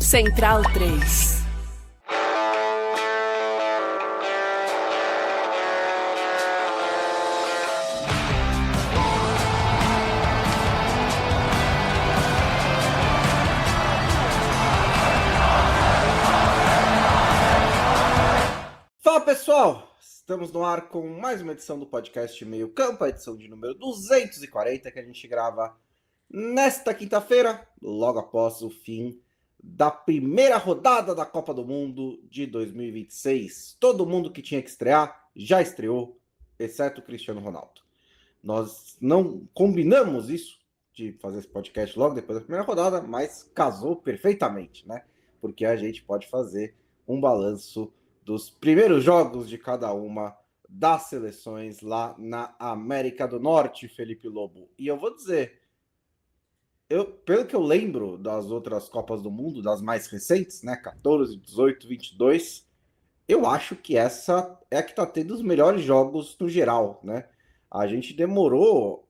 Central 3. Fala pessoal, estamos no ar com mais uma edição do podcast Meio Campo, a edição de número 240 que a gente grava nesta quinta-feira, logo após o fim da primeira rodada da Copa do Mundo de 2026. Todo mundo que tinha que estrear já estreou, exceto o Cristiano Ronaldo. Nós não combinamos isso de fazer esse podcast logo depois da primeira rodada, mas casou perfeitamente, né? Porque a gente pode fazer um balanço dos primeiros jogos de cada uma das seleções lá na América do Norte, Felipe Lobo. E eu vou dizer, pelo que eu lembro das outras Copas do Mundo, das mais recentes, né, 14, 18, 22, eu acho que essa é a que está tendo os melhores jogos no geral, né? A gente demorou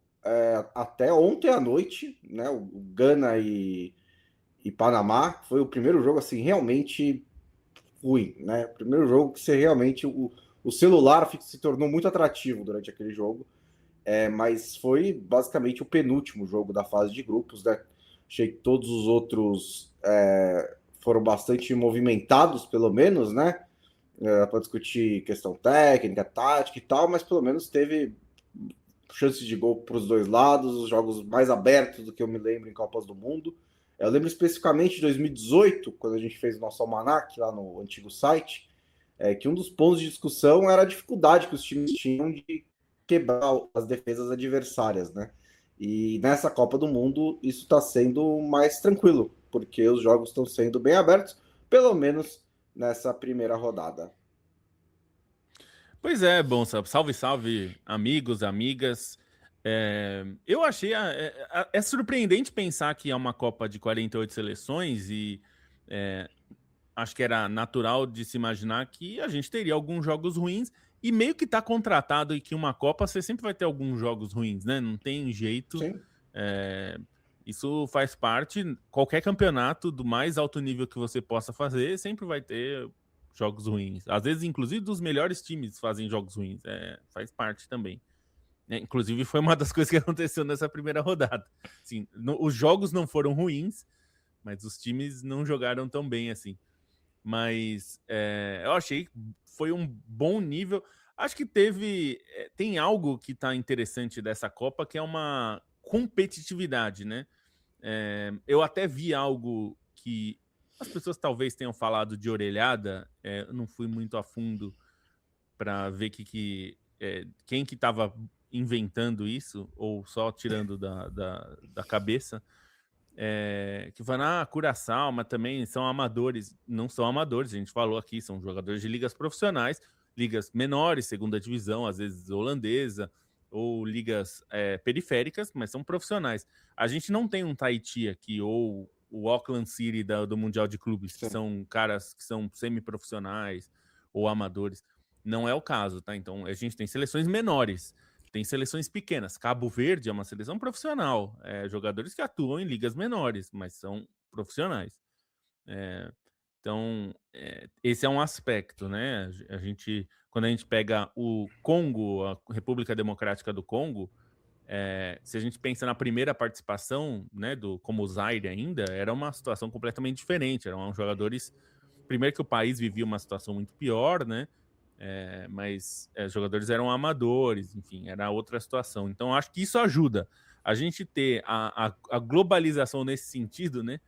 até ontem à noite, né, o Gana e Panamá, foi o primeiro jogo, assim, realmente ruim, né? O primeiro jogo que você realmente... O celular se tornou muito atrativo durante aquele jogo, mas foi basicamente o penúltimo jogo da fase de grupos, né? Achei que todos os outros foram bastante movimentados, pelo menos, né? Para discutir questão técnica, tática e tal, mas pelo menos teve chances de gol para os dois lados, os jogos mais abertos do que eu me lembro em Copas do Mundo. Eu lembro especificamente de 2018, quando a gente fez o nosso almanac lá no antigo site, que um dos pontos de discussão era a dificuldade que os times tinham de quebrar as defesas adversárias, né? E nessa Copa do Mundo isso está sendo mais tranquilo, porque os jogos estão sendo bem abertos, pelo menos nessa primeira rodada. Pois é, bom, salve, salve, amigos, amigas. Eu achei... É surpreendente pensar que é uma Copa de 48 seleções e acho que era natural de se imaginar que a gente teria alguns jogos ruins e meio que tá contratado e que uma Copa você sempre vai ter alguns jogos ruins, né? Não tem jeito. Sim. Isso faz parte. Qualquer campeonato do mais alto nível que você possa fazer sempre vai ter jogos ruins. Às vezes, inclusive, dos melhores times fazem jogos ruins. Faz parte também. Inclusive, foi uma das coisas que aconteceu nessa primeira rodada. Assim, os jogos não foram ruins, mas os times não jogaram tão bem assim. Mas eu achei que foi um bom nível. Acho que tem algo que está interessante dessa Copa, que é uma competitividade, né? Eu até vi algo que as pessoas talvez tenham falado de orelhada. Eu não fui muito a fundo para ver quem que estava inventando isso ou só tirando da cabeça. Que falam, Curaçao, mas também são amadores. Não são amadores, a gente falou aqui, são jogadores de ligas profissionais, ligas menores, segunda divisão, às vezes holandesa, ou ligas periféricas, mas são profissionais. A gente não tem um Tahiti aqui, ou o Auckland City do Mundial de Clubes, que são caras que são semiprofissionais ou amadores. Não é o caso, tá? Então, a gente tem seleções menores. Tem seleções pequenas. Cabo Verde é uma seleção profissional. Jogadores que atuam em ligas menores, mas são profissionais. Então, esse é um aspecto, né? Quando a gente pega o Congo, a República Democrática do Congo, se a gente pensa na primeira participação, né, como Zaire ainda, era uma situação completamente diferente. Eram jogadores... Primeiro que o país vivia uma situação muito pior, né? Mas os jogadores eram amadores, enfim, era outra situação. Então, acho que isso ajuda. A gente ter a globalização nesse sentido, né?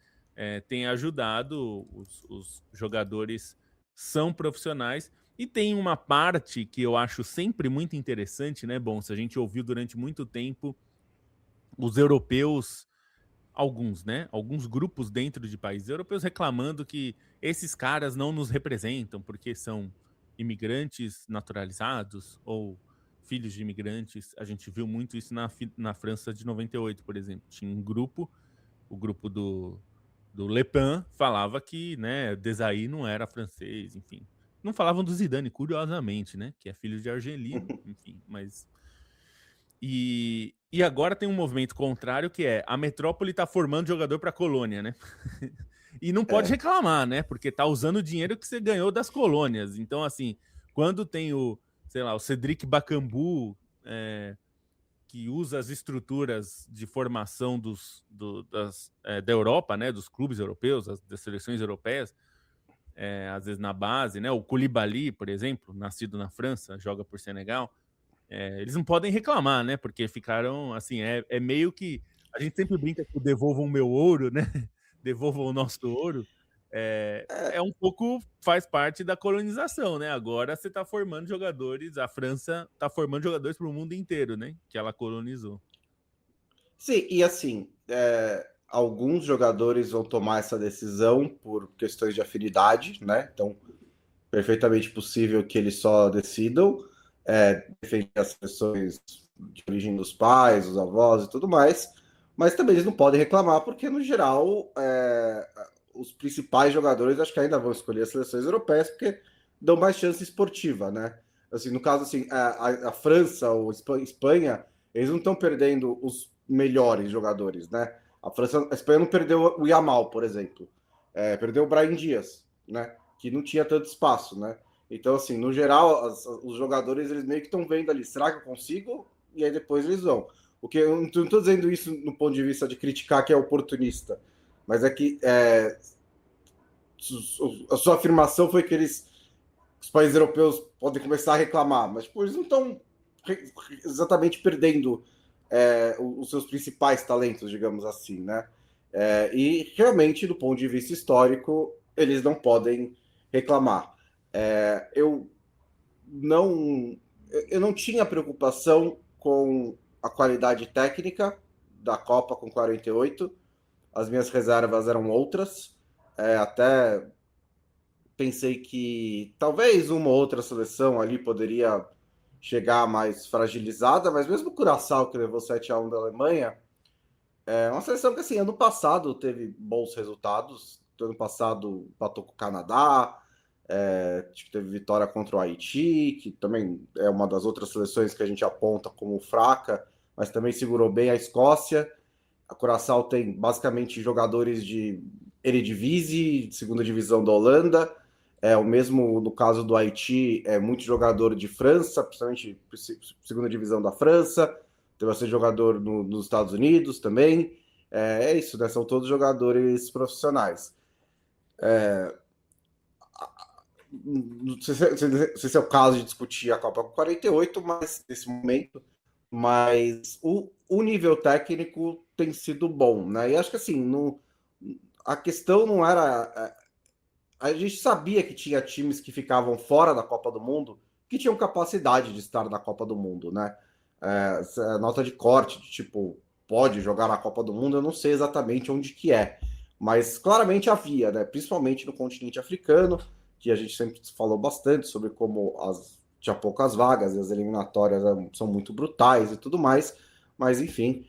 Tem ajudado, os jogadores são profissionais e tem uma parte que eu acho sempre muito interessante, né? Bom, se a gente ouviu durante muito tempo os europeus, alguns, né? Alguns grupos dentro de países europeus reclamando que esses caras não nos representam porque são imigrantes naturalizados ou filhos de imigrantes. A gente viu muito isso na França de 98, por exemplo. Tinha um grupo, o grupo do Le Pen, falava que, né, Desailly não era francês, enfim. Não falavam do Zidane, curiosamente, né, que é filho de argelino, enfim, mas... E agora tem um movimento contrário, que é a metrópole tá formando jogador para a colônia, né? E não pode reclamar, né? Porque tá usando o dinheiro que você ganhou das colônias. Então, assim, quando tem sei lá, o Cedric Bakambu, que usa as estruturas de formação da Europa, né? Dos clubes europeus, das seleções europeias, às vezes na base, né? O Koulibaly, por exemplo, nascido na França, joga por Senegal. Eles não podem reclamar, né? Porque ficaram assim, meio que a gente sempre brinca com devolvam o meu ouro, né? Devolvam o nosso ouro. Um pouco faz parte da colonização, né? Agora você está formando jogadores, a França está formando jogadores para o mundo inteiro, né? Que ela colonizou. Sim, e assim, alguns jogadores vão tomar essa decisão por questões de afinidade, né? Então, perfeitamente possível que eles só decidam defender as seleções de origem dos pais, dos avós e tudo mais, mas também eles não podem reclamar, porque no geral os principais jogadores acho que ainda vão escolher as seleções europeias, porque dão mais chance esportiva, né? Assim, no caso, assim, a França ou Espanha, eles não estão perdendo os melhores jogadores, né? A Espanha não perdeu o Yamal, por exemplo. Perdeu o Brahim Dias, né? Que não tinha tanto espaço, né? Então, assim, no geral, os jogadores, eles meio que estão vendo ali, será que eu consigo? E aí depois eles vão. O que eu não estou dizendo isso no ponto de vista de criticar que é oportunista, mas é que a sua afirmação foi que os países europeus podem começar a reclamar, mas tipo, eles não estão exatamente perdendo os seus principais talentos, digamos assim, né? E realmente, do ponto de vista histórico, eles não podem reclamar. Eu não tinha preocupação com a qualidade técnica da Copa com 48. As minhas reservas eram outras. Até pensei que talvez uma ou outra seleção ali poderia chegar mais fragilizada, mas mesmo o Curaçao, que levou 7-1 da Alemanha, é uma seleção que, assim, ano passado teve bons resultados. Ano passado empatou com o Canadá, teve vitória contra o Haiti, que também é uma das outras seleções que a gente aponta como fraca, mas também segurou bem a Escócia. A Curaçao tem basicamente jogadores de Eredivisie, segunda divisão da Holanda. O mesmo no caso do Haiti, muito jogador de França, principalmente segunda divisão da França. Tem bastante jogador nos Estados Unidos também. Isso, né? São todos jogadores profissionais. Não sei se é o caso de discutir a Copa 48, mas nesse momento, mas o nível técnico tem sido bom, né? E acho que assim, a questão não era. A gente sabia que tinha times que ficavam fora da Copa do Mundo que tinham capacidade de estar na Copa do Mundo, né? Nota de corte, de tipo, pode jogar na Copa do Mundo, eu não sei exatamente onde que é, mas claramente havia, né? Principalmente no continente africano, que a gente sempre falou bastante sobre como tinha poucas vagas e as eliminatórias são muito brutais e tudo mais, mas enfim,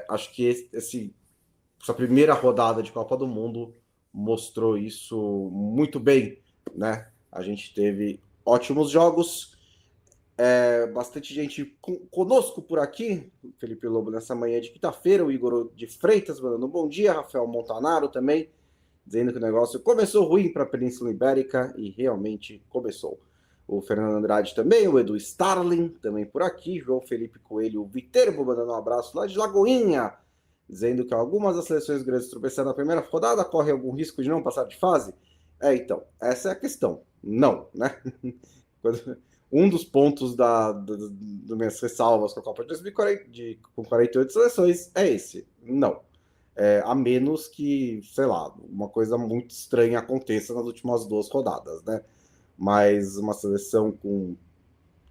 acho que essa primeira rodada de Copa do Mundo mostrou isso muito bem, né? A gente teve ótimos jogos, bastante gente conosco por aqui, Felipe Lobo, nessa manhã de quinta-feira, o Igor de Freitas mandando um bom dia, Rafael Montanaro também, dizendo que o negócio começou ruim para a Península Ibérica e realmente começou. O Fernando Andrade também, o Edu Starling também por aqui, João Felipe Coelho Viterbo mandando um abraço lá de Lagoinha, dizendo que algumas das seleções grandes tropeçaram na primeira rodada, corre algum risco de não passar de fase? Então, essa é a questão. Não, né? Um dos pontos das minhas ressalvas com a Copa de 2040, com 48 seleções é esse. Não. A menos que, sei lá, uma coisa muito estranha aconteça nas últimas 2 rodadas, né? Mas uma seleção com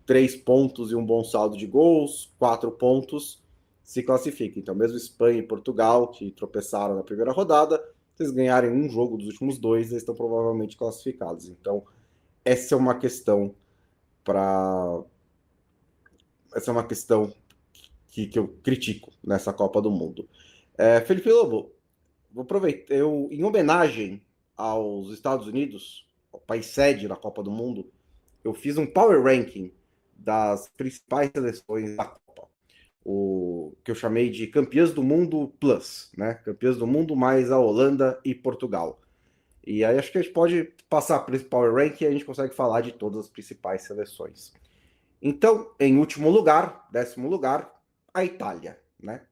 3 pontos e um bom saldo de gols, 4 pontos, se classifica. Então, mesmo Espanha e Portugal, que tropeçaram na primeira rodada, se eles ganharem um jogo dos últimos 2, eles estão provavelmente classificados. Então, essa é uma questão para. Essa é uma questão que eu critico nessa Copa do Mundo. Felipe Lobo, vou aproveitar. Em homenagem aos Estados Unidos, o país sede da Copa do Mundo, eu fiz um power ranking das principais seleções da Copa. o que eu chamei de campeãs do mundo plus, né? Campeãs do mundo mais a Holanda e Portugal. E aí acho que a gente pode passar por esse Power Rank e a gente consegue falar de todas as principais seleções. Então, em último lugar, 10º lugar, a Itália, né?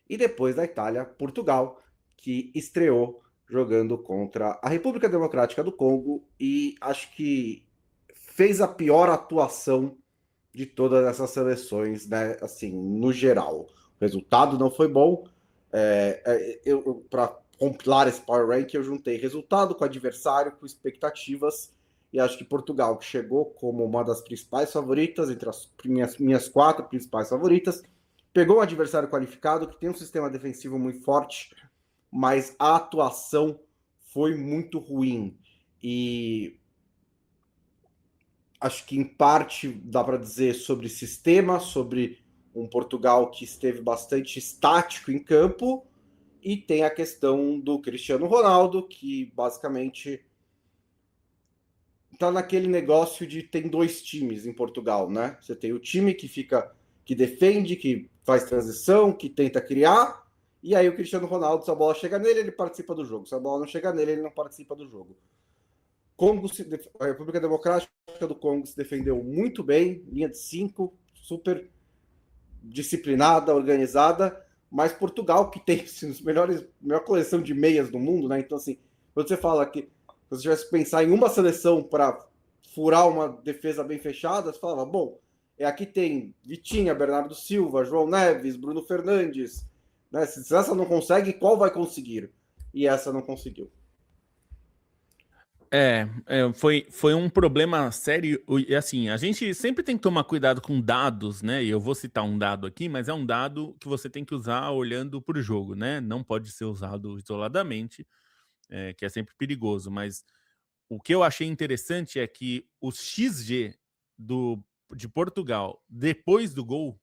E depois da Itália, Portugal, que estreou jogando contra a República Democrática do Congo e acho que fez a pior atuação de todas essas seleções, né? Assim, no geral. O resultado não foi bom. Para compilar esse Power Rank, eu juntei resultado com adversário, com expectativas, e acho que Portugal, que chegou como uma das principais favoritas, entre as minhas 4 principais favoritas, pegou um adversário qualificado que tem um sistema defensivo muito forte, mas a atuação foi muito ruim. E acho que em parte dá para dizer sobre sistema, sobre um Portugal que esteve bastante estático em campo, e tem a questão do Cristiano Ronaldo, que basicamente está naquele negócio de tem 2 times em Portugal, né? Você tem o time que defende, que faz transição, que tenta criar, e aí o Cristiano Ronaldo, se a bola chega nele, ele participa do jogo. Se a bola não chega nele, ele não participa do jogo. A República Democrática do Congo se defendeu muito bem, linha de 5, super disciplinada, organizada, mas Portugal, que tem assim, melhor coleção de meias do mundo, né? Então, assim, quando você fala que se você tivesse que pensar em uma seleção para furar uma defesa bem fechada, você falava, bom, aqui tem Vitinha, Bernardo Silva, João Neves, Bruno Fernandes, né? Se essa não consegue, qual vai conseguir? E essa não conseguiu. Foi um problema sério. E assim, a gente sempre tem que tomar cuidado com dados, né? E eu vou citar um dado aqui, mas é um dado que você tem que usar olhando para o jogo, né? Não pode ser usado isoladamente, que é sempre perigoso. Mas o que eu achei interessante é que o XG de Portugal depois do gol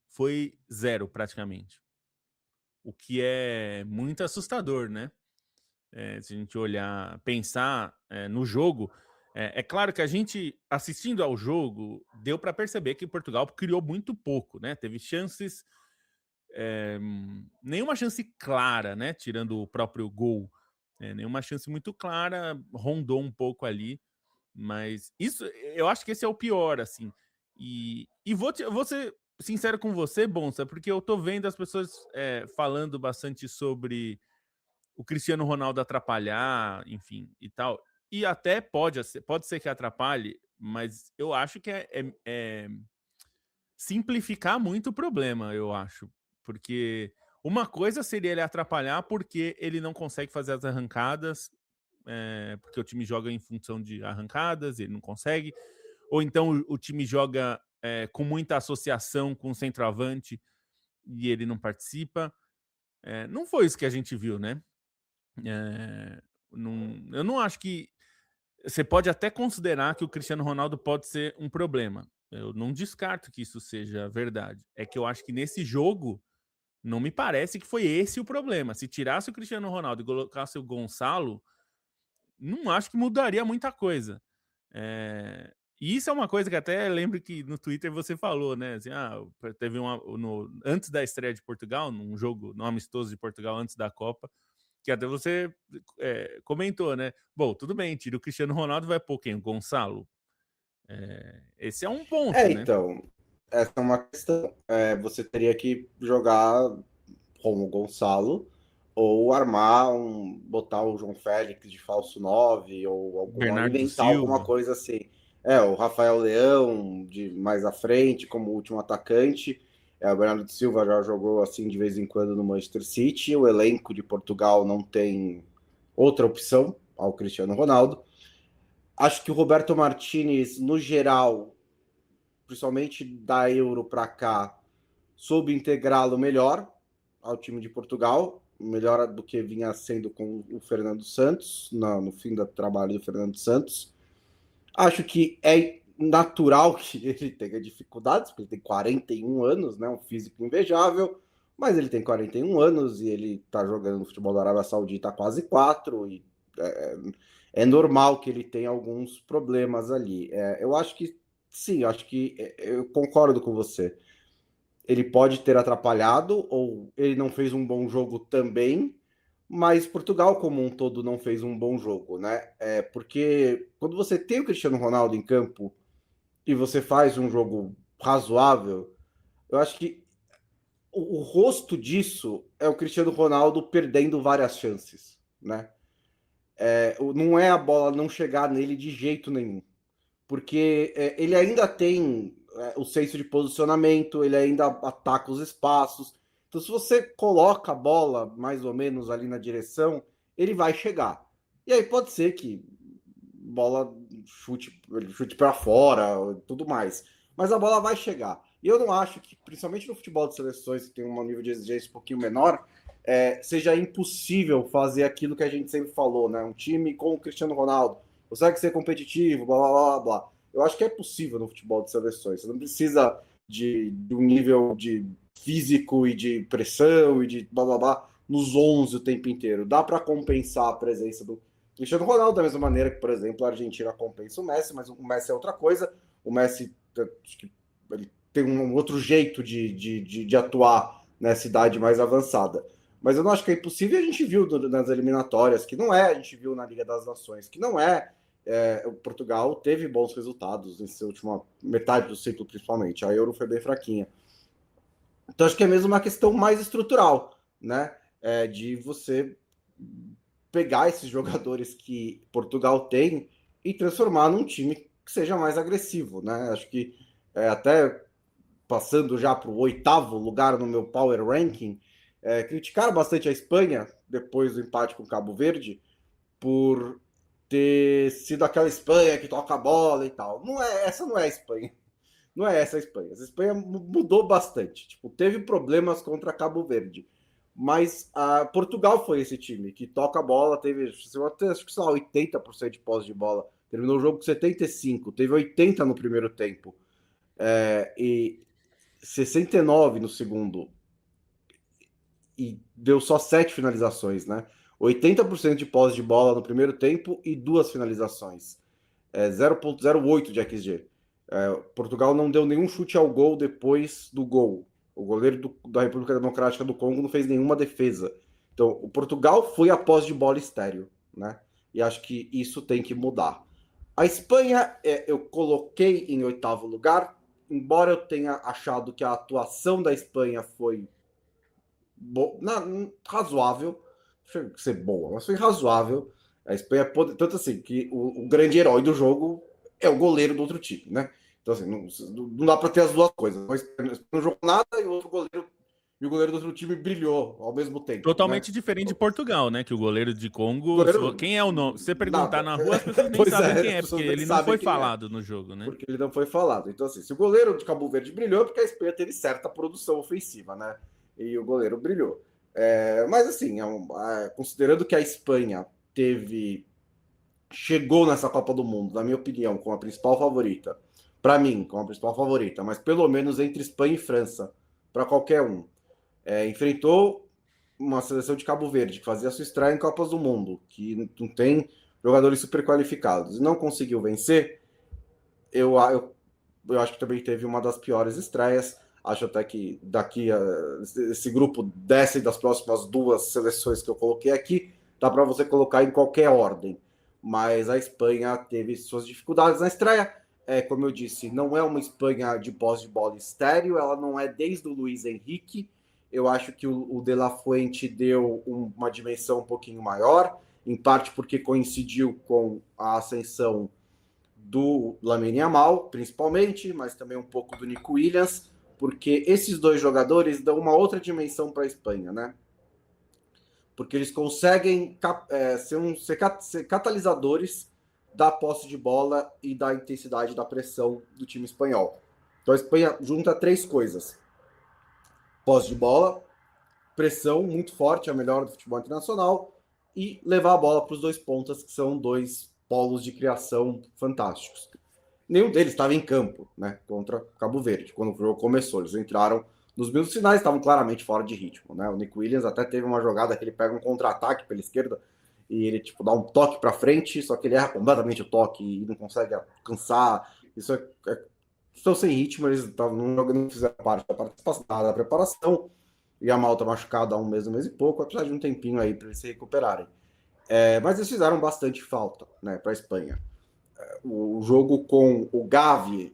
foi 0 praticamente. O que é muito assustador, né? Se a gente olhar, pensar no jogo, é claro que a gente, assistindo ao jogo, deu para perceber que Portugal criou muito pouco, né? Teve chances, nenhuma chance clara, né? Tirando o próprio gol, nenhuma chance muito clara, rondou um pouco ali, mas isso, eu acho que esse é o pior, assim. E vou ser sincero com você, Bonsa, porque eu tô vendo as pessoas falando bastante sobre o Cristiano Ronaldo atrapalhar, enfim, e tal. E até pode ser que atrapalhe, mas eu acho que é simplificar muito o problema, eu acho. Porque uma coisa seria ele atrapalhar porque ele não consegue fazer as arrancadas, porque o time joga em função de arrancadas, ele não consegue. Ou então o time joga com muita associação com o centroavante e ele não participa. Não foi isso que a gente viu, né? Eu não acho que. Você pode até considerar que o Cristiano Ronaldo pode ser um problema. Eu não descarto que isso seja verdade. É que eu acho que nesse jogo não me parece que foi esse o problema. Se tirasse o Cristiano Ronaldo e colocasse o Gonçalo, não acho que mudaria muita coisa. E isso é uma coisa que até lembro que no Twitter você falou, né? Assim, teve antes da estreia de Portugal, num jogo, no amistoso de Portugal antes da Copa, que até você comentou, né? Bom, tudo bem, tira o Cristiano Ronaldo, vai pôr quem? O Gonçalo? Esse é um ponto, né? Então, essa é uma questão. Você teria que jogar como Gonçalo ou botar o João Félix de falso 9 ou Bernardo inventar alguma Silva. coisa assim. O Rafael Leão de mais à frente como último atacante. O Bernardo Silva já jogou assim de vez em quando no Manchester City. O elenco de Portugal não tem outra opção ao Cristiano Ronaldo. Acho que o Roberto Martinez, no geral, principalmente da Euro para cá, soube integrá-lo melhor ao time de Portugal, melhor do que vinha sendo com o Fernando Santos, no fim do trabalho do Fernando Santos. Acho que é natural que ele tenha dificuldades, porque ele tem 41 anos, né, um físico invejável, mas ele tem 41 anos e ele está jogando no futebol da Arábia Saudita há quase 4, e é normal que ele tenha alguns problemas ali. Eu acho que sim, eu acho que eu concordo com você. ele pode ter atrapalhado, ou ele não fez um bom jogo também, mas Portugal como um todo não fez um bom jogo, né? Porque quando você tem o Cristiano Ronaldo em campo e você faz um jogo razoável, eu acho que o rosto disso é o Cristiano Ronaldo perdendo várias chances, né? Não é a bola não chegar nele de jeito nenhum, porque ele ainda tem o senso de posicionamento, ele ainda ataca os espaços. Então, se você coloca a bola mais ou menos ali na direção, ele vai chegar. E aí pode ser que bola chute para fora, tudo mais. Mas a bola vai chegar. E eu não acho que, principalmente no futebol de seleções, que tem um nível de exigência um pouquinho menor, seja impossível fazer aquilo que a gente sempre falou, né? Um time com o Cristiano Ronaldo consegue ser competitivo, blá blá blá blá. Eu acho que é possível no futebol de seleções. Você não precisa de um nível de físico e de pressão e de blá blá blá nos 11 o tempo inteiro. Dá para compensar a presença do Cristiano Ronaldo, da mesma maneira que, por exemplo, a Argentina compensa o Messi, mas o Messi é outra coisa. O Messi, acho que ele tem um outro jeito de atuar nessa idade mais avançada. Mas eu não acho que é impossível, a gente viu nas eliminatórias, que não é, a gente viu na Liga das Nações, que não é. O Portugal teve bons resultados nessa última metade do ciclo, principalmente. A Euro foi bem fraquinha. Então, acho que é mesmo uma questão mais estrutural, né? De você pegar esses jogadores que Portugal tem e transformar num time que seja mais agressivo, né? Acho que até passando já para o 8º lugar no meu Power Ranking, criticaram bastante a Espanha depois do empate com o Cabo Verde por ter sido aquela Espanha que toca a bola e tal. Essa não é a Espanha. Não é essa a Espanha. Essa Espanha mudou bastante. Tipo, teve problemas contra Cabo Verde. Mas Portugal foi esse time que toca a bola, teve acho que, sei lá, 80% de posse de bola. Terminou o jogo com 75%, teve 80% no primeiro tempo. E 69% no segundo. E deu só 7 finalizações, né? 80% de posse de bola no primeiro tempo e 2 finalizações. 0,08 de XG. Portugal não deu nenhum chute ao gol depois do gol. O goleiro da República Democrática do Congo não fez nenhuma defesa. Então, o Portugal foi a posse de bola estéreo, né? E acho que isso tem que mudar. A Espanha, eu coloquei em 8º lugar, embora eu tenha achado que a atuação da Espanha foi razoável, não chega a ser boa, mas foi razoável. A Espanha pode, tanto assim, que o grande herói do jogo é o goleiro do outro time, né? Então, assim, não dá para ter as duas coisas. A Espanha não jogou nada e o goleiro do outro time brilhou ao mesmo tempo, né? Totalmente diferente de Portugal, né? Que o goleiro de O Congo. goleiro, Quem é o nome? Se você perguntar nada. na rua, as pessoas nem Pois sabem é, quem as é, porque pessoas nem ele não foi sabem quem é, falado no jogo, né? porque ele não foi falado. Então, assim, se o goleiro de Cabo Verde brilhou, é porque a Espanha teve certa produção ofensiva, né? E o goleiro brilhou. Mas, assim, considerando que a Espanha chegou nessa Copa do Mundo, na minha opinião, com a principal favorita, para mim, com a principal favorita, mas pelo menos entre Espanha e França, para qualquer um. Enfrentou uma seleção de Cabo Verde, que fazia sua estreia em Copas do Mundo, que não tem jogadores super qualificados, e não conseguiu vencer. Eu acho que também teve uma das piores estreias. Acho até que daqui esse grupo desce das próximas 2 seleções que eu coloquei aqui, dá para você colocar em qualquer ordem. Mas a Espanha teve suas dificuldades na estreia. Como eu disse, não é uma Espanha de posse de bola estéreo, ela não é desde o Luiz Henrique. Eu acho que o De La Fuente deu uma dimensão um pouquinho maior, em parte porque coincidiu com a ascensão do Lamine Yamal, principalmente, mas também um pouco do Nico Williams, porque esses dois jogadores dão uma outra dimensão para a Espanha, né? Porque eles conseguem ser catalisadores da posse de bola e da intensidade da pressão do time espanhol. Então a Espanha junta 3 coisas: posse de bola, pressão muito forte, a melhor do futebol internacional, e levar a bola para os 2 pontas, que são 2 polos de criação fantásticos. Nenhum deles estava em campo, né, contra Cabo Verde, quando o jogo começou. Eles entraram nos minutos finais, estavam claramente fora de ritmo, né? O Nico Williams até teve uma jogada que ele pega um contra-ataque pela esquerda e ele tipo dá um toque para frente, só que ele erra completamente o toque e não consegue alcançar. Isso estão sem ritmo, eles não fizeram parte da participação, da preparação. E a Malta machucada há um mês e pouco, vai precisar de um tempinho aí para eles se recuperarem. Mas eles fizeram bastante falta, né, para a Espanha. O jogo com o Gavi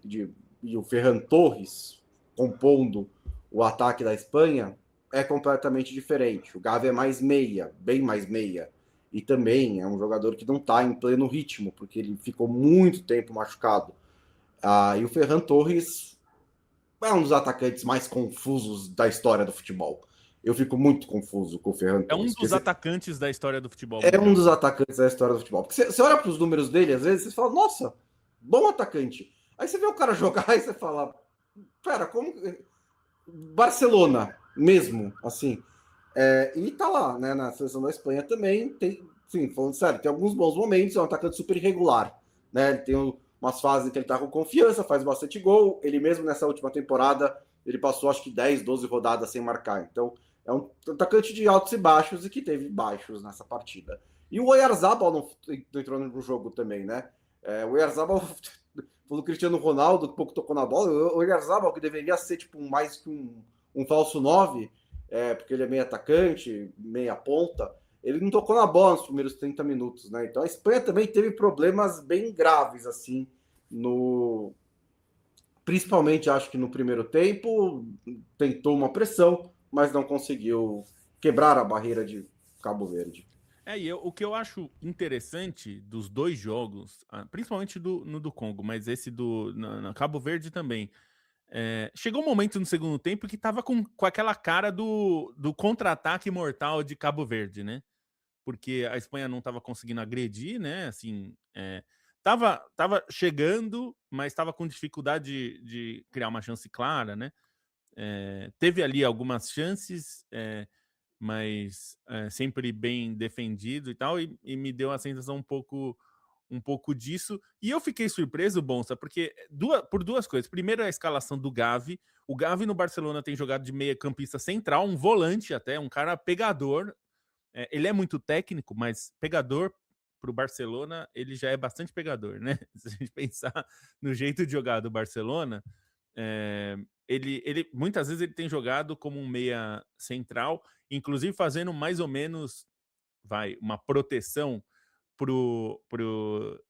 e o Ferran Torres compondo o ataque da Espanha é completamente diferente. O Gavi é mais meia, bem mais meia. E também é um jogador que não está em pleno ritmo, porque ele ficou muito tempo machucado. E o Ferran Torres é um dos atacantes mais confusos da história do futebol. Eu fico muito confuso com o Ferran É um Torres. dos atacantes da história do futebol É um mundial. dos atacantes da história do futebol. Porque você olha para os números dele, às vezes você fala, nossa, bom atacante. Aí você vê o cara jogar e você fala, pera, como. Barcelona, mesmo, assim. E tá lá, né, na seleção da Espanha também. Tem, sim, falando sério, tem alguns bons momentos, é um atacante super irregular. Né? Ele tem umas fases em que ele tá com confiança, faz bastante gol. Ele mesmo nessa última temporada, ele passou acho que 10, 12 rodadas sem marcar. Então, é um atacante de altos e baixos e que teve baixos nessa partida. E o Oyarzabal não entrou no jogo também, né? O Oyarzabal do Cristiano Ronaldo, que pouco tocou na bola. O Oyarzabal, que deveria ser tipo mais que um falso 9, porque ele é meio atacante, meia ponta, ele não tocou na bola nos primeiros 30 minutos, né? Então a Espanha também teve problemas bem graves, assim, principalmente acho que no primeiro tempo, tentou uma pressão, mas não conseguiu quebrar a barreira de Cabo Verde. O que eu acho interessante dos dois jogos, principalmente no do Congo, mas esse na Cabo Verde também, chegou um momento no segundo tempo que tava com aquela cara do contra-ataque mortal de Cabo Verde, né? Porque a Espanha não estava conseguindo agredir, né? Assim, tava chegando, mas estava com dificuldade de criar uma chance clara, né? Teve ali algumas chances, mas sempre bem defendido e tal, e me deu a sensação um pouco disso. E eu fiquei surpreso, Bonsa, porque por duas coisas. Primeiro, a escalação do Gavi. O Gavi no Barcelona tem jogado de meia-campista central, um volante até, um cara pegador. Ele é muito técnico, mas pegador para o Barcelona, ele já é bastante pegador, né? Se a gente pensar no jeito de jogar do Barcelona, ele muitas vezes ele tem jogado como um meia central, inclusive fazendo mais ou menos uma proteção pro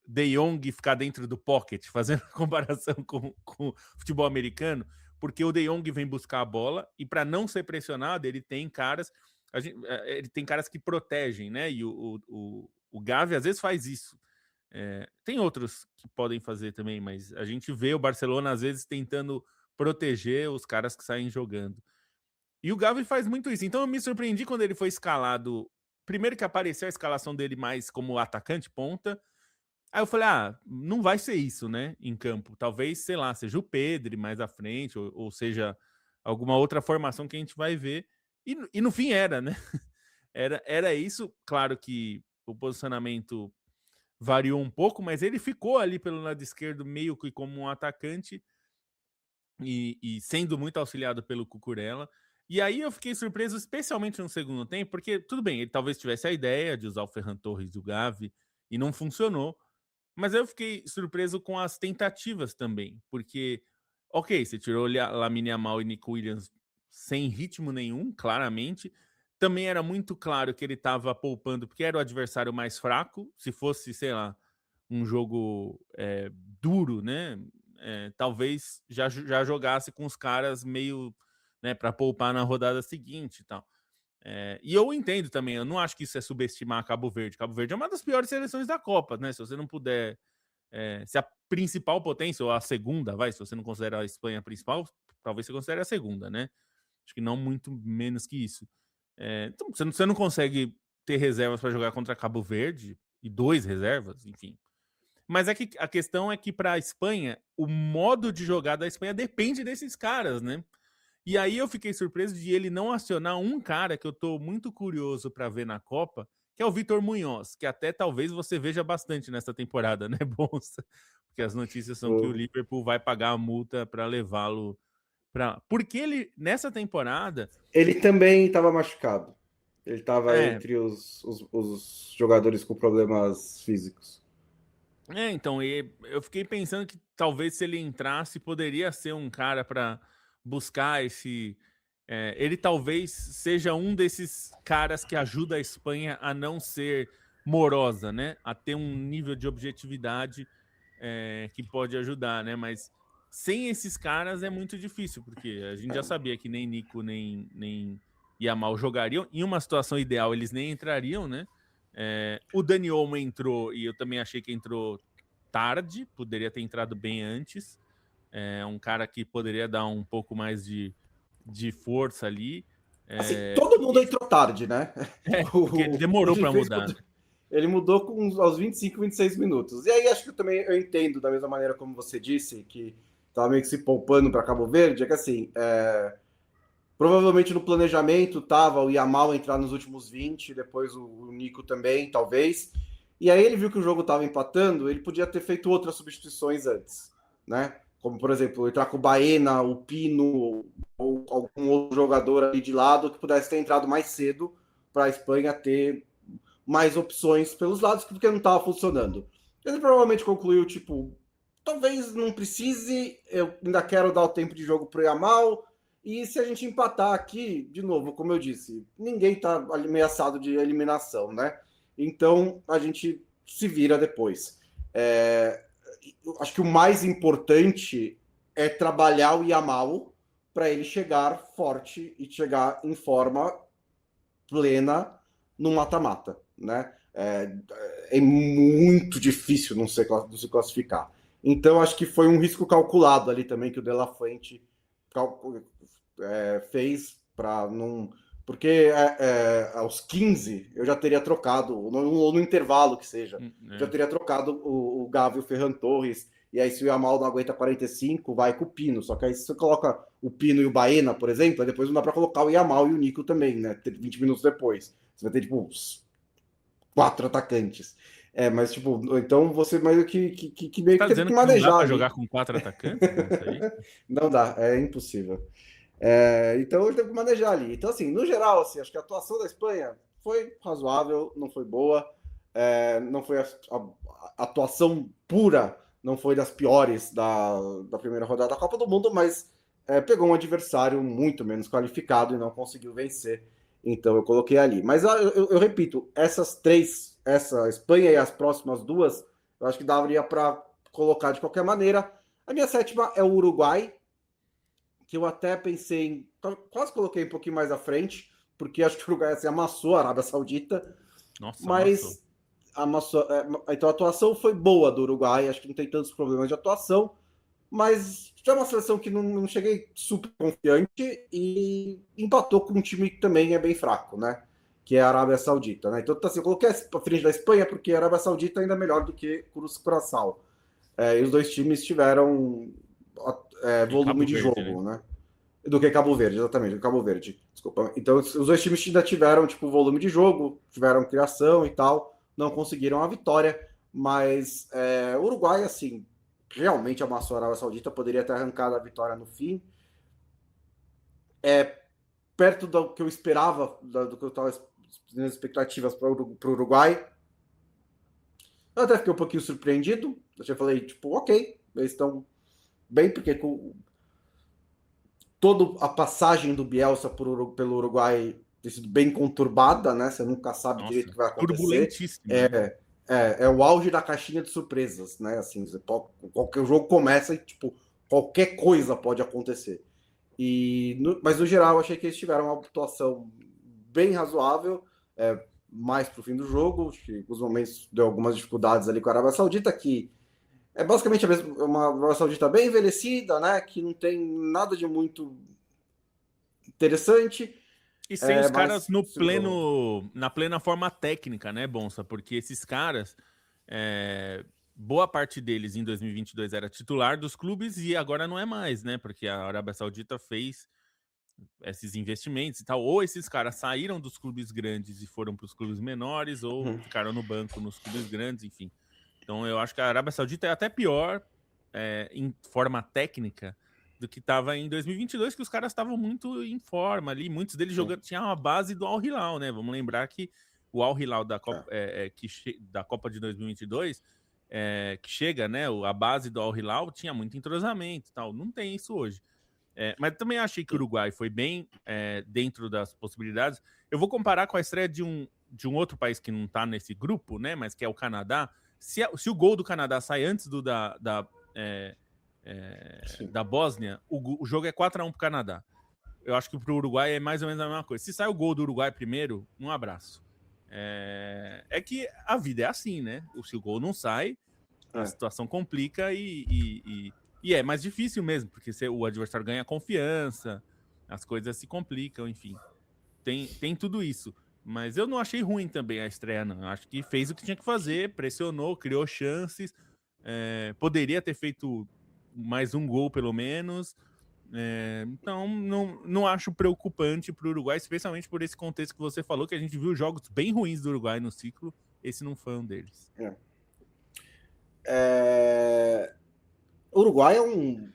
De Jong ficar dentro do pocket, fazendo comparação com o futebol americano, porque o De Jong vem buscar a bola e para não ser pressionado, ele tem caras que protegem, né? E o Gavi às vezes faz isso. Tem outros que podem fazer também, mas a gente vê o Barcelona às vezes tentando proteger os caras que saem jogando. E o Gavi faz muito isso. Então eu me surpreendi quando ele foi escalado. Primeiro que apareceu a escalação dele mais como atacante ponta. Aí eu falei, não vai ser isso, né, em campo. Talvez, sei lá, seja o Pedri mais à frente, ou seja, alguma outra formação que a gente vai ver. E no fim era, né? Era isso. Claro que o posicionamento variou um pouco, mas ele ficou ali pelo lado esquerdo meio que como um atacante e sendo muito auxiliado pelo Cucurella. E aí eu fiquei surpreso, especialmente no segundo tempo, porque tudo bem, ele talvez tivesse a ideia de usar o Ferran Torres e o Gavi e não funcionou. Mas eu fiquei surpreso com as tentativas também, porque, ok, você tirou Lamine Yamal e Nico Williams sem ritmo nenhum, claramente. Também era muito claro que ele estava poupando porque era o adversário mais fraco. Se fosse, sei lá, um jogo duro, né? Talvez já jogasse com os caras meio, né, para poupar na rodada seguinte e tal. E eu entendo também, eu não acho que isso é subestimar Cabo Verde. Cabo Verde é uma das piores seleções da Copa, né? Se você não puder. Se a principal potência, ou a segunda, se você não considera a Espanha a principal, talvez você considere a segunda, né? Acho que não muito menos que isso. Então, você não consegue ter reservas para jogar contra Cabo Verde, e 2 reservas, enfim. Mas é que a questão é que para a Espanha, o modo de jogar da Espanha depende desses caras, né? E aí eu fiquei surpreso de ele não acionar um cara que eu tô muito curioso para ver na Copa, que é o Vitor Munhoz, que até talvez você veja bastante nessa temporada, né, Bonsa? Porque as notícias são que o Liverpool vai pagar a multa para levá-lo para. Porque ele, nessa temporada. Ele também estava machucado. Ele estava É, entre os jogadores com problemas físicos. Então, eu fiquei pensando que talvez se ele entrasse, poderia ser um cara para buscar esse. Ele talvez seja um desses caras que ajuda a Espanha a não ser morosa, né? A ter um nível de objetividade que pode ajudar, né? Mas sem esses caras é muito difícil, porque a gente já sabia que nem Nico nem Yamal jogariam. Em uma situação ideal, eles nem entrariam, né? O Dani Olmo entrou e eu também achei que entrou tarde, poderia ter entrado bem antes. Um cara que poderia dar um pouco mais de força ali. Assim, todo mundo entrou tarde, né? Porque ele demorou para mudar. Né? Ele mudou aos 25, 26 minutos. E aí acho que eu entendo, da mesma maneira como você disse, que estava meio que se poupando para Cabo Verde, é que assim, provavelmente no planejamento tava o Yamal entrar nos últimos 20, depois o Nico também, talvez. E aí ele viu que o jogo estava empatando, ele podia ter feito outras substituições antes, né? Como, por exemplo, entrar com o Baena, o Pino, ou algum outro jogador ali de lado que pudesse ter entrado mais cedo para a Espanha ter mais opções pelos lados, porque não estava funcionando. Ele provavelmente concluiu, tipo, talvez não precise, eu ainda quero dar o tempo de jogo para o Yamal, e se a gente empatar aqui, de novo, como eu disse, ninguém está ameaçado de eliminação, né? Então a gente se vira depois. Acho que o mais importante é trabalhar o Yamal para ele chegar forte e chegar em forma plena no mata-mata, né? É muito difícil não se classificar. Então acho que foi um risco calculado ali também que o De La Fuente fez para não. Porque aos 15 eu já teria trocado, ou no intervalo que seja, já teria trocado o Gavi e o Ferran Torres. E aí, se o Yamal não aguenta 45, vai com o Pino. Só que aí, se você coloca o Pino e o Baena, por exemplo, aí depois não dá para colocar o Yamal e o Nico também, né? 20 minutos depois. Você vai ter, tipo, uns 4 atacantes. Mas, tipo, então você meio que meio Tá que teve dizendo que que não dá manejar para ali. jogar com 4 atacantes nessa aí? Não dá, é impossível. Então ele teve que manejar ali. Então, assim, no geral, assim, acho que a atuação da Espanha foi razoável, não foi boa. Não foi a atuação pura, não foi das piores da primeira rodada da Copa do Mundo, mas pegou um adversário muito menos qualificado e não conseguiu vencer. Então eu coloquei ali. Mas eu repito, essas três, essa Espanha e as próximas duas, eu acho que daria para colocar de qualquer maneira. A minha sétima é o Uruguai, que eu até pensei em. Quase coloquei um pouquinho mais à frente, porque acho que o Uruguai assim, amassou a Arábia Saudita, Nossa, amassou. mas então a atuação foi boa do Uruguai, acho que não tem tantos problemas de atuação, mas já é uma seleção que não cheguei super confiante e empatou com um time que também é bem fraco, né? Que é a Arábia Saudita, né? Então, assim, eu coloquei a frente da Espanha porque a Arábia Saudita ainda é melhor do que Curaçao. E os dois times tiveram E volume Cabo de Verde, né? jogo, né? Do que Cabo Verde, exatamente, do Cabo Verde. Desculpa. Então, os dois times ainda tiveram, tipo, volume de jogo, tiveram criação e tal, não conseguiram a vitória, mas o Uruguai, assim, realmente amassou a Arábia Saudita, poderia ter arrancado a vitória no fim. Perto do que eu esperava, do que eu estava nas expectativas para o Uruguai. Eu até fiquei um pouquinho surpreendido. Eu já falei, tipo, ok, eles estão bem, porque toda a passagem do Bielsa pelo Uruguai tem sido bem conturbada, né? Você nunca sabe direito o Nossa, que vai acontecer. turbulentíssima, né? É o auge da caixinha de surpresas, né? Assim, qualquer jogo começa e, tipo, qualquer coisa pode acontecer. Mas no geral, eu achei que eles tiveram uma atuação bem razoável, mais pro fim do jogo. Acho que os momentos deu algumas dificuldades ali com a Arábia Saudita, que é basicamente uma Arábia Saudita bem envelhecida, né? Que não tem nada de muito interessante, E sem os caras mas segurou. na plena forma técnica, né, Bonsa? Porque esses caras, boa parte deles em 2022 era titular dos clubes e agora não é mais, né? Porque a Arábia Saudita fez esses investimentos e tal. Ou esses caras saíram dos clubes grandes e foram para os clubes menores, ou Uhum. ficaram no banco nos clubes grandes, enfim. Então eu acho que a Arábia Saudita é até pior em forma técnica do que estava em 2022, que os caras estavam muito em forma ali. Muitos deles Sim. jogando, tinha uma base do Al Hilal, né? Vamos lembrar que o Al Hilal da Copa, da Copa de 2022 que chega, né? A base do Al Hilal tinha muito entrosamento e tal. Não tem isso hoje. Mas também achei que o Uruguai foi bem dentro das possibilidades. Eu vou comparar com a estreia de um outro país que não está nesse grupo, né? Mas que é o Canadá. Se o gol do Canadá sai antes da Bósnia, o jogo é 4-1 para o Canadá. Eu acho que para o Uruguai é mais ou menos a mesma coisa. Se sai o gol do Uruguai primeiro, um abraço. É que a vida é assim, né? Se o gol não sai, a situação complica e é mais difícil mesmo, porque o adversário ganha confiança, as coisas se complicam, enfim. Tem tudo isso. Mas eu não achei ruim também a estreia, não. Acho que fez o que tinha que fazer, pressionou, criou chances. Poderia ter feito mais um gol, pelo menos. Então, não acho preocupante para o Uruguai, especialmente por esse contexto que você falou, que a gente viu jogos bem ruins do Uruguai no ciclo. Esse não foi um deles. O Uruguai é um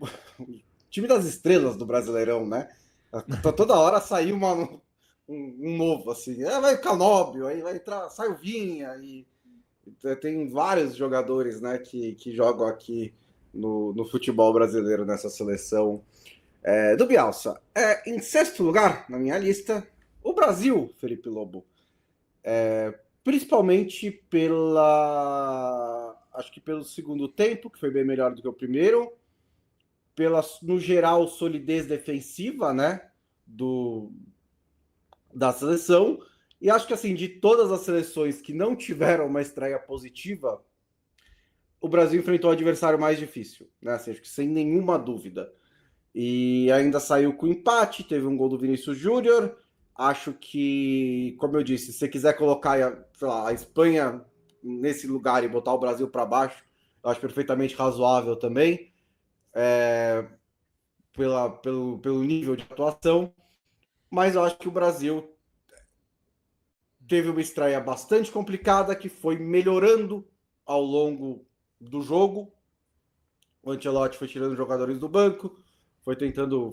time das estrelas do Brasileirão, né? Toda hora saiu um novo, assim. Vai o Canóbio, aí vai entrar, sai o Vinha, e tem vários jogadores, né, que jogam aqui no futebol brasileiro, nessa seleção do Bielsa. Em sexto lugar, na minha lista, o Brasil, Felipe Lobo. Principalmente acho que pelo segundo tempo, que foi bem melhor do que o primeiro, no geral, solidez defensiva, né, da seleção. E acho que, assim, de todas as seleções que não tiveram uma estreia positiva, o Brasil enfrentou o adversário mais difícil, né? Assim, acho que sem nenhuma dúvida. E ainda saiu com empate, teve um gol do Vinícius Júnior. Acho que, como eu disse, se você quiser colocar, sei lá, a Espanha nesse lugar e botar o Brasil para baixo, eu acho perfeitamente razoável também, pelo nível de atuação. Mas eu acho que o Brasil teve uma estreia bastante complicada, que foi melhorando ao longo do jogo. O Ancelotti foi tirando jogadores do banco, foi tentando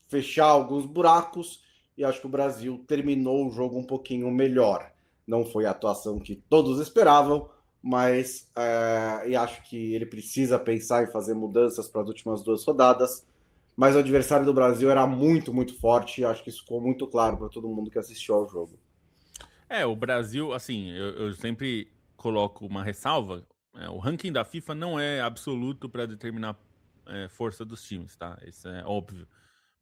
fechar alguns buracos, e acho que o Brasil terminou o jogo um pouquinho melhor. Não foi a atuação que todos esperavam, mas e acho que ele precisa pensar em fazer mudanças para as últimas 2 rodadas. Mas o adversário do Brasil era muito, muito forte, e acho que isso ficou muito claro para todo mundo que assistiu ao jogo. O Brasil, assim, eu sempre coloco uma ressalva. O ranking da FIFA não é absoluto para determinar força dos times, tá? Isso é óbvio.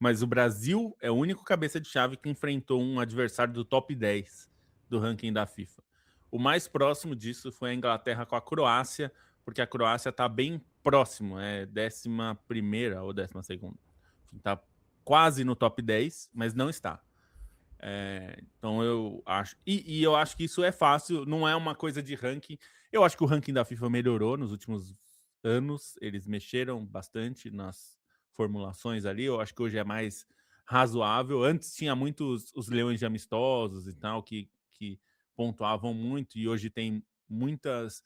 Mas o Brasil é o único cabeça de chave que enfrentou um adversário do top 10 do ranking da FIFA. O mais próximo disso foi a Inglaterra com a Croácia, porque a Croácia está bem próximo, 11ª ou 12ª. Está quase no top 10, mas não está. Então eu acho. E eu acho que isso é fácil, não é uma coisa de ranking. Eu acho que o ranking da FIFA melhorou nos últimos anos, eles mexeram bastante nas formulações ali. Eu acho que hoje é mais razoável. Antes tinha muitos os leões de amistosos e tal, que pontuavam muito, e hoje tem muitos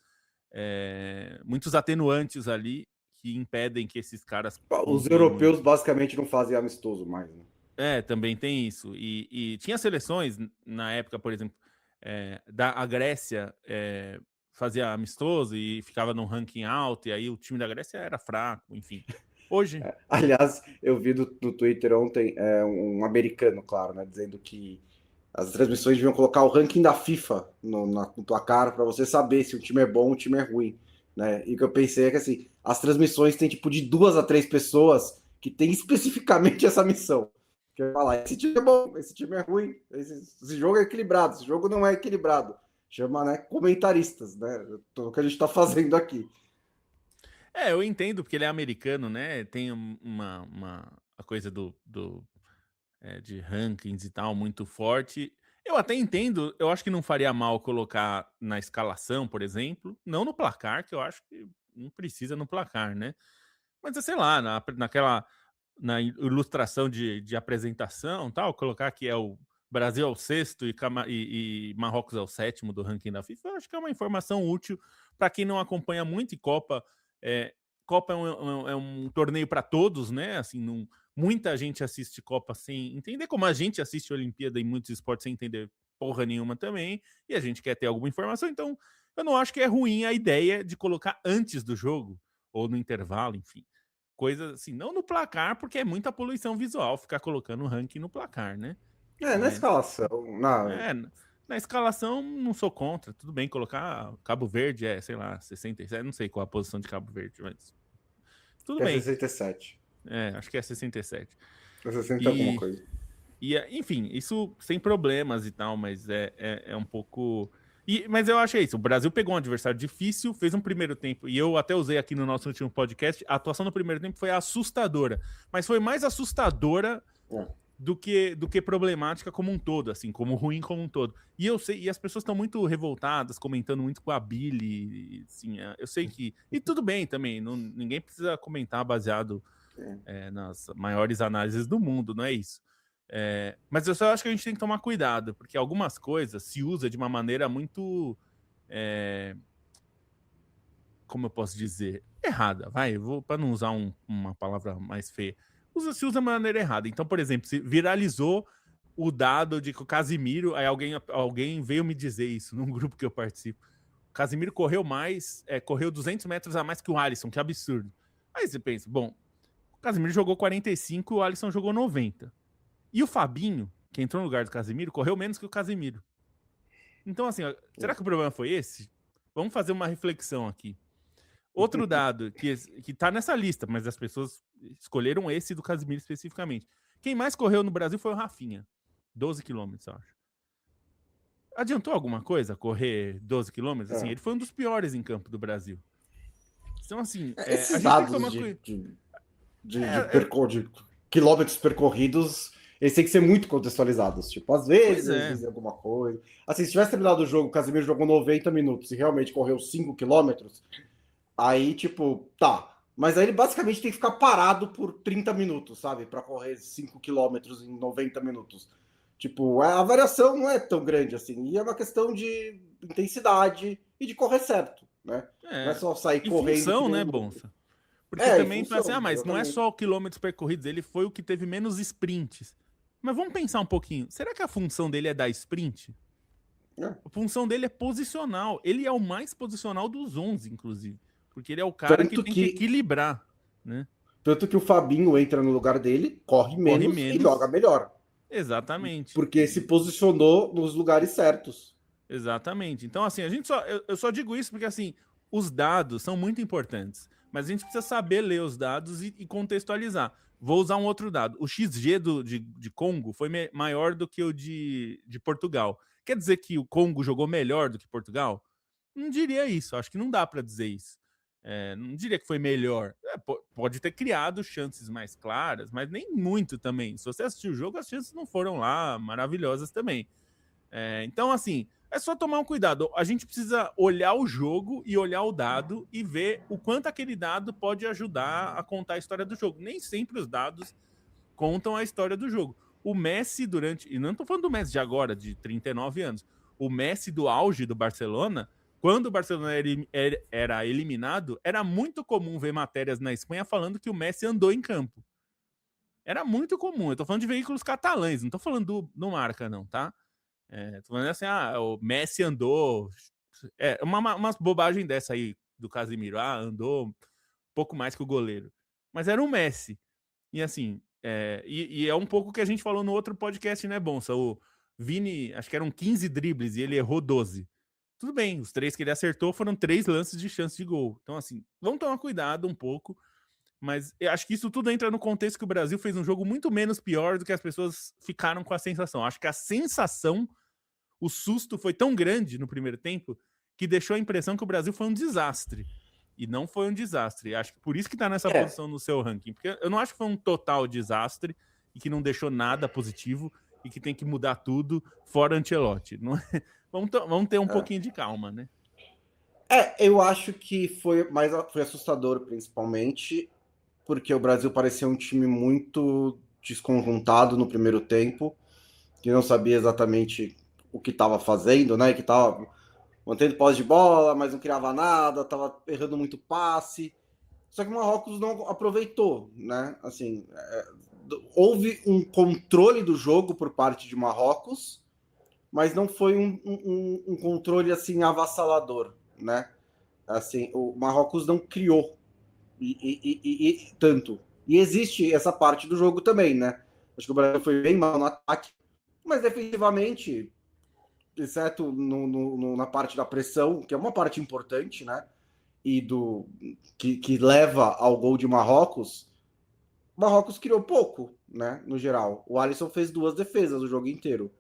atenuantes ali que impedem que esses caras Os pontuem europeus muito. basicamente não fazem amistoso mais, né? Também tem isso. E tinha seleções na época, por exemplo, a Grécia fazia amistoso e ficava num ranking alto, e aí o time da Grécia era fraco, enfim. Hoje. Aliás, eu vi no Twitter ontem um americano, claro, né, dizendo que as transmissões deviam colocar o ranking da FIFA no placar para você saber se o time é bom ou o time é ruim, né? E o que eu pensei é que, assim, as transmissões têm tipo de 2 a 3 pessoas que têm especificamente essa missão. Que vai falar, esse time é bom, esse time é ruim, esse jogo é equilibrado, esse jogo não é equilibrado. Chama, né, comentaristas, né? Tudo que a gente está fazendo aqui. Eu entendo, porque ele é americano, né? Tem a coisa de rankings e tal muito forte. Eu até entendo, eu acho que não faria mal colocar na escalação, por exemplo, não no placar, que eu acho que não precisa no placar, né? Mas sei lá, na ilustração de apresentação, tal, colocar que é o Brasil é o 6º e Marrocos é o 7º do ranking da FIFA, eu acho que é uma informação útil para quem não acompanha muito. E Copa é um torneio para todos, né? Assim, muita gente assiste Copa sem entender, como a gente assiste Olimpíada em muitos esportes sem entender porra nenhuma também, e a gente quer ter alguma informação. Então Eu não acho que é ruim a ideia de colocar antes do jogo, ou no intervalo, enfim. Coisas assim, não no placar, porque é muita poluição visual ficar colocando o ranking no placar, né? Na Mas, escalação, na escalação, não sou contra. Tudo bem colocar Cabo Verde, sei lá, 67, não sei qual a posição de Cabo Verde, mas tudo é bem. 67. Acho que é 67. É 60 alguma coisa. Enfim, isso sem problemas e tal, mas é um pouco... Mas eu achei isso, o Brasil pegou um adversário difícil, fez um primeiro tempo, e eu até usei aqui no nosso último podcast, a atuação no primeiro tempo foi assustadora, mas foi mais assustadora do que problemática como um todo, assim, como ruim como um todo. E eu sei, e as pessoas estão muito revoltadas, comentando muito com a Billy, assim, eu sei que... E tudo bem também, ninguém precisa comentar baseado nas maiores análises do mundo, não é isso. Mas eu só acho que a gente tem que tomar cuidado, porque algumas coisas se usa de uma maneira muito... como eu posso dizer? Errada, para não usar uma palavra mais feia. Se usa de maneira errada. Então, por exemplo, se viralizou o dado de que o Casimiro... Aí alguém veio me dizer isso num grupo que eu participo. O Casimiro correu mais, correu 200 metros a mais que o Alisson, que absurdo. Aí você pensa, bom, o Casimiro jogou 45 e o Alisson jogou 90. E o Fabinho, que entrou no lugar do Casimiro, correu menos que o Casimiro. Então, assim, será que o problema foi esse? Vamos fazer uma reflexão aqui. Outro dado que tá nessa lista, mas as pessoas escolheram esse do Casimiro especificamente. Quem mais correu no Brasil foi o Rafinha. 12 quilômetros, eu acho. Adiantou alguma coisa correr 12 quilômetros? Assim, ele foi um dos piores em campo do Brasil. Então, assim, esses a gente dados tem que tomar de quilômetros percorridos, eles têm que ser muito contextualizados. Tipo, às vezes dizem alguma coisa. Assim, se tivesse terminado o jogo, o Casemiro jogou 90 minutos e realmente correu 5 quilômetros, aí, tipo, tá. Mas aí ele basicamente tem que ficar parado por 30 minutos, sabe? Para correr 5 quilômetros em 90 minutos. Tipo, a variação não é tão grande assim. E é uma questão de intensidade e de correr certo, né? Não é só sair correndo. Função, né, Bonsa? Porque também fala assim, mas não é só quilômetros percorridos, ele foi o que teve menos sprints. Mas vamos pensar um pouquinho, será que a função dele é dar sprint? A função dele é posicional, ele é o mais posicional dos 11, inclusive, porque ele é o cara que tem que equilibrar, né? Tanto que o Fabinho entra no lugar dele, corre menos e joga melhor. Exatamente. Porque se posicionou nos lugares certos. Exatamente. Então, assim, eu só digo isso porque, assim, os dados são muito importantes, mas a gente precisa saber ler os dados e contextualizar. Vou usar um outro dado. O XG de Congo foi maior do que o de Portugal. Quer dizer que o Congo jogou melhor do que Portugal? Não diria isso. Acho que não dá para dizer isso. Não diria que foi melhor. Pode ter criado chances mais claras, mas nem muito também. Se você assistiu o jogo, as chances não foram lá maravilhosas também. Então, assim, é só tomar um cuidado. A gente precisa olhar o jogo e olhar o dado e ver o quanto aquele dado pode ajudar a contar a história do jogo. Nem sempre os dados contam a história do jogo. O Messi e não estou falando do Messi de agora, de 39 anos. O Messi do auge do Barcelona, quando o Barcelona era eliminado, era muito comum ver matérias na Espanha falando que o Messi andou em campo. Era muito comum. Eu tô falando de veículos catalães, não tô falando do Marca, não, tá? Tô falando assim, o Messi andou... umas bobagens dessa aí do Casimiro. Andou um pouco mais que o goleiro. Mas era o Messi. E assim, é um pouco que a gente falou no outro podcast, né, Bonsa? O Vini, acho que eram 15 dribles e ele errou 12. Tudo bem, os 3 que ele acertou foram 3 lances de chance de gol. Então, assim, vamos tomar cuidado um pouco. Mas eu acho que isso tudo entra no contexto que o Brasil fez um jogo muito menos pior do que as pessoas ficaram com a sensação. Acho que a sensação, o susto foi tão grande no primeiro tempo que deixou a impressão que o Brasil foi um desastre. E não foi um desastre. Acho que por isso que tá nessa posição no seu ranking. Porque eu não acho que foi um total desastre e que não deixou nada positivo e que tem que mudar tudo fora Ancelotti. Não é? Vamos ter um pouquinho de calma, né? Eu acho que foi assustador, principalmente, porque o Brasil parecia um time muito desconjuntado no primeiro tempo, que não sabia exatamente o que estava fazendo, né? Que estava mantendo posse de bola, mas não criava nada, estava errando muito passe. Só que o Marrocos não aproveitou, né? Assim, houve um controle do jogo por parte de Marrocos, mas não foi um controle assim avassalador, né? Assim, o Marrocos não criou tanto. E existe essa parte do jogo também, né? Acho que o Brasil foi bem mal no ataque, mas defensivamente, exceto na parte da pressão, que é uma parte importante, né? E que leva ao gol de Marrocos, Marrocos criou pouco, né? No geral. O Alisson fez 2 defesas o jogo inteiro.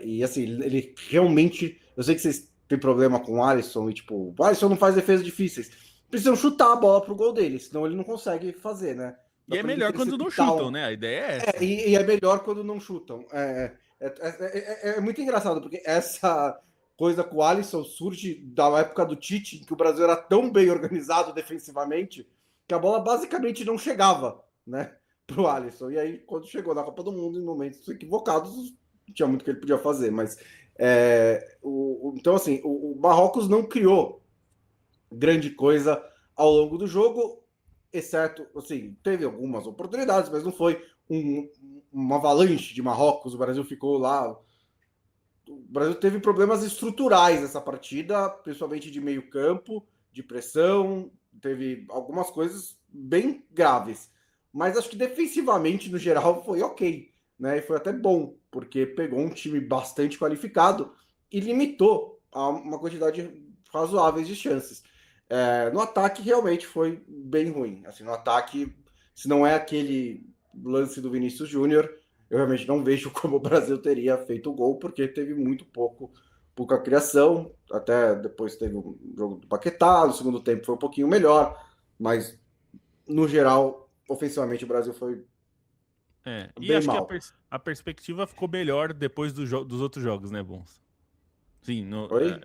E assim, ele realmente. Eu sei que vocês têm problema com o Alisson e tipo, o Alisson não faz defesas difíceis. Precisam chutar a bola pro gol dele, senão ele não consegue fazer, né? E é melhor quando não chutam, né? A ideia é essa. E é melhor quando não chutam. É muito engraçado, porque essa coisa com o Alisson surge da época do Tite, em que o Brasil era tão bem organizado defensivamente que a bola basicamente não chegava, né, pro Alisson. E aí, quando chegou na Copa do Mundo, em momentos equivocados, não tinha muito que ele podia fazer. Mas então, assim, o Marrocos não criou grande coisa ao longo do jogo, exceto, assim, teve algumas oportunidades, mas não foi uma avalanche de Marrocos. O Brasil ficou lá. O Brasil teve problemas estruturais nessa partida, principalmente de meio campo, de pressão, teve algumas coisas bem graves. Mas acho que defensivamente, no geral, foi ok, né? E foi até bom, porque pegou um time bastante qualificado e limitou a uma quantidade razoável de chances. No ataque, realmente foi bem ruim. Assim, no ataque, se não é aquele lance do Vinícius Júnior, eu realmente não vejo como o Brasil teria feito o gol, porque teve muito pouca criação. Até depois teve um jogo do Paquetá, no segundo tempo foi um pouquinho melhor, mas no geral, ofensivamente, o Brasil foi E bem acho que mal. a perspectiva ficou melhor depois dos outros jogos, né, Bons? Sim, Oi?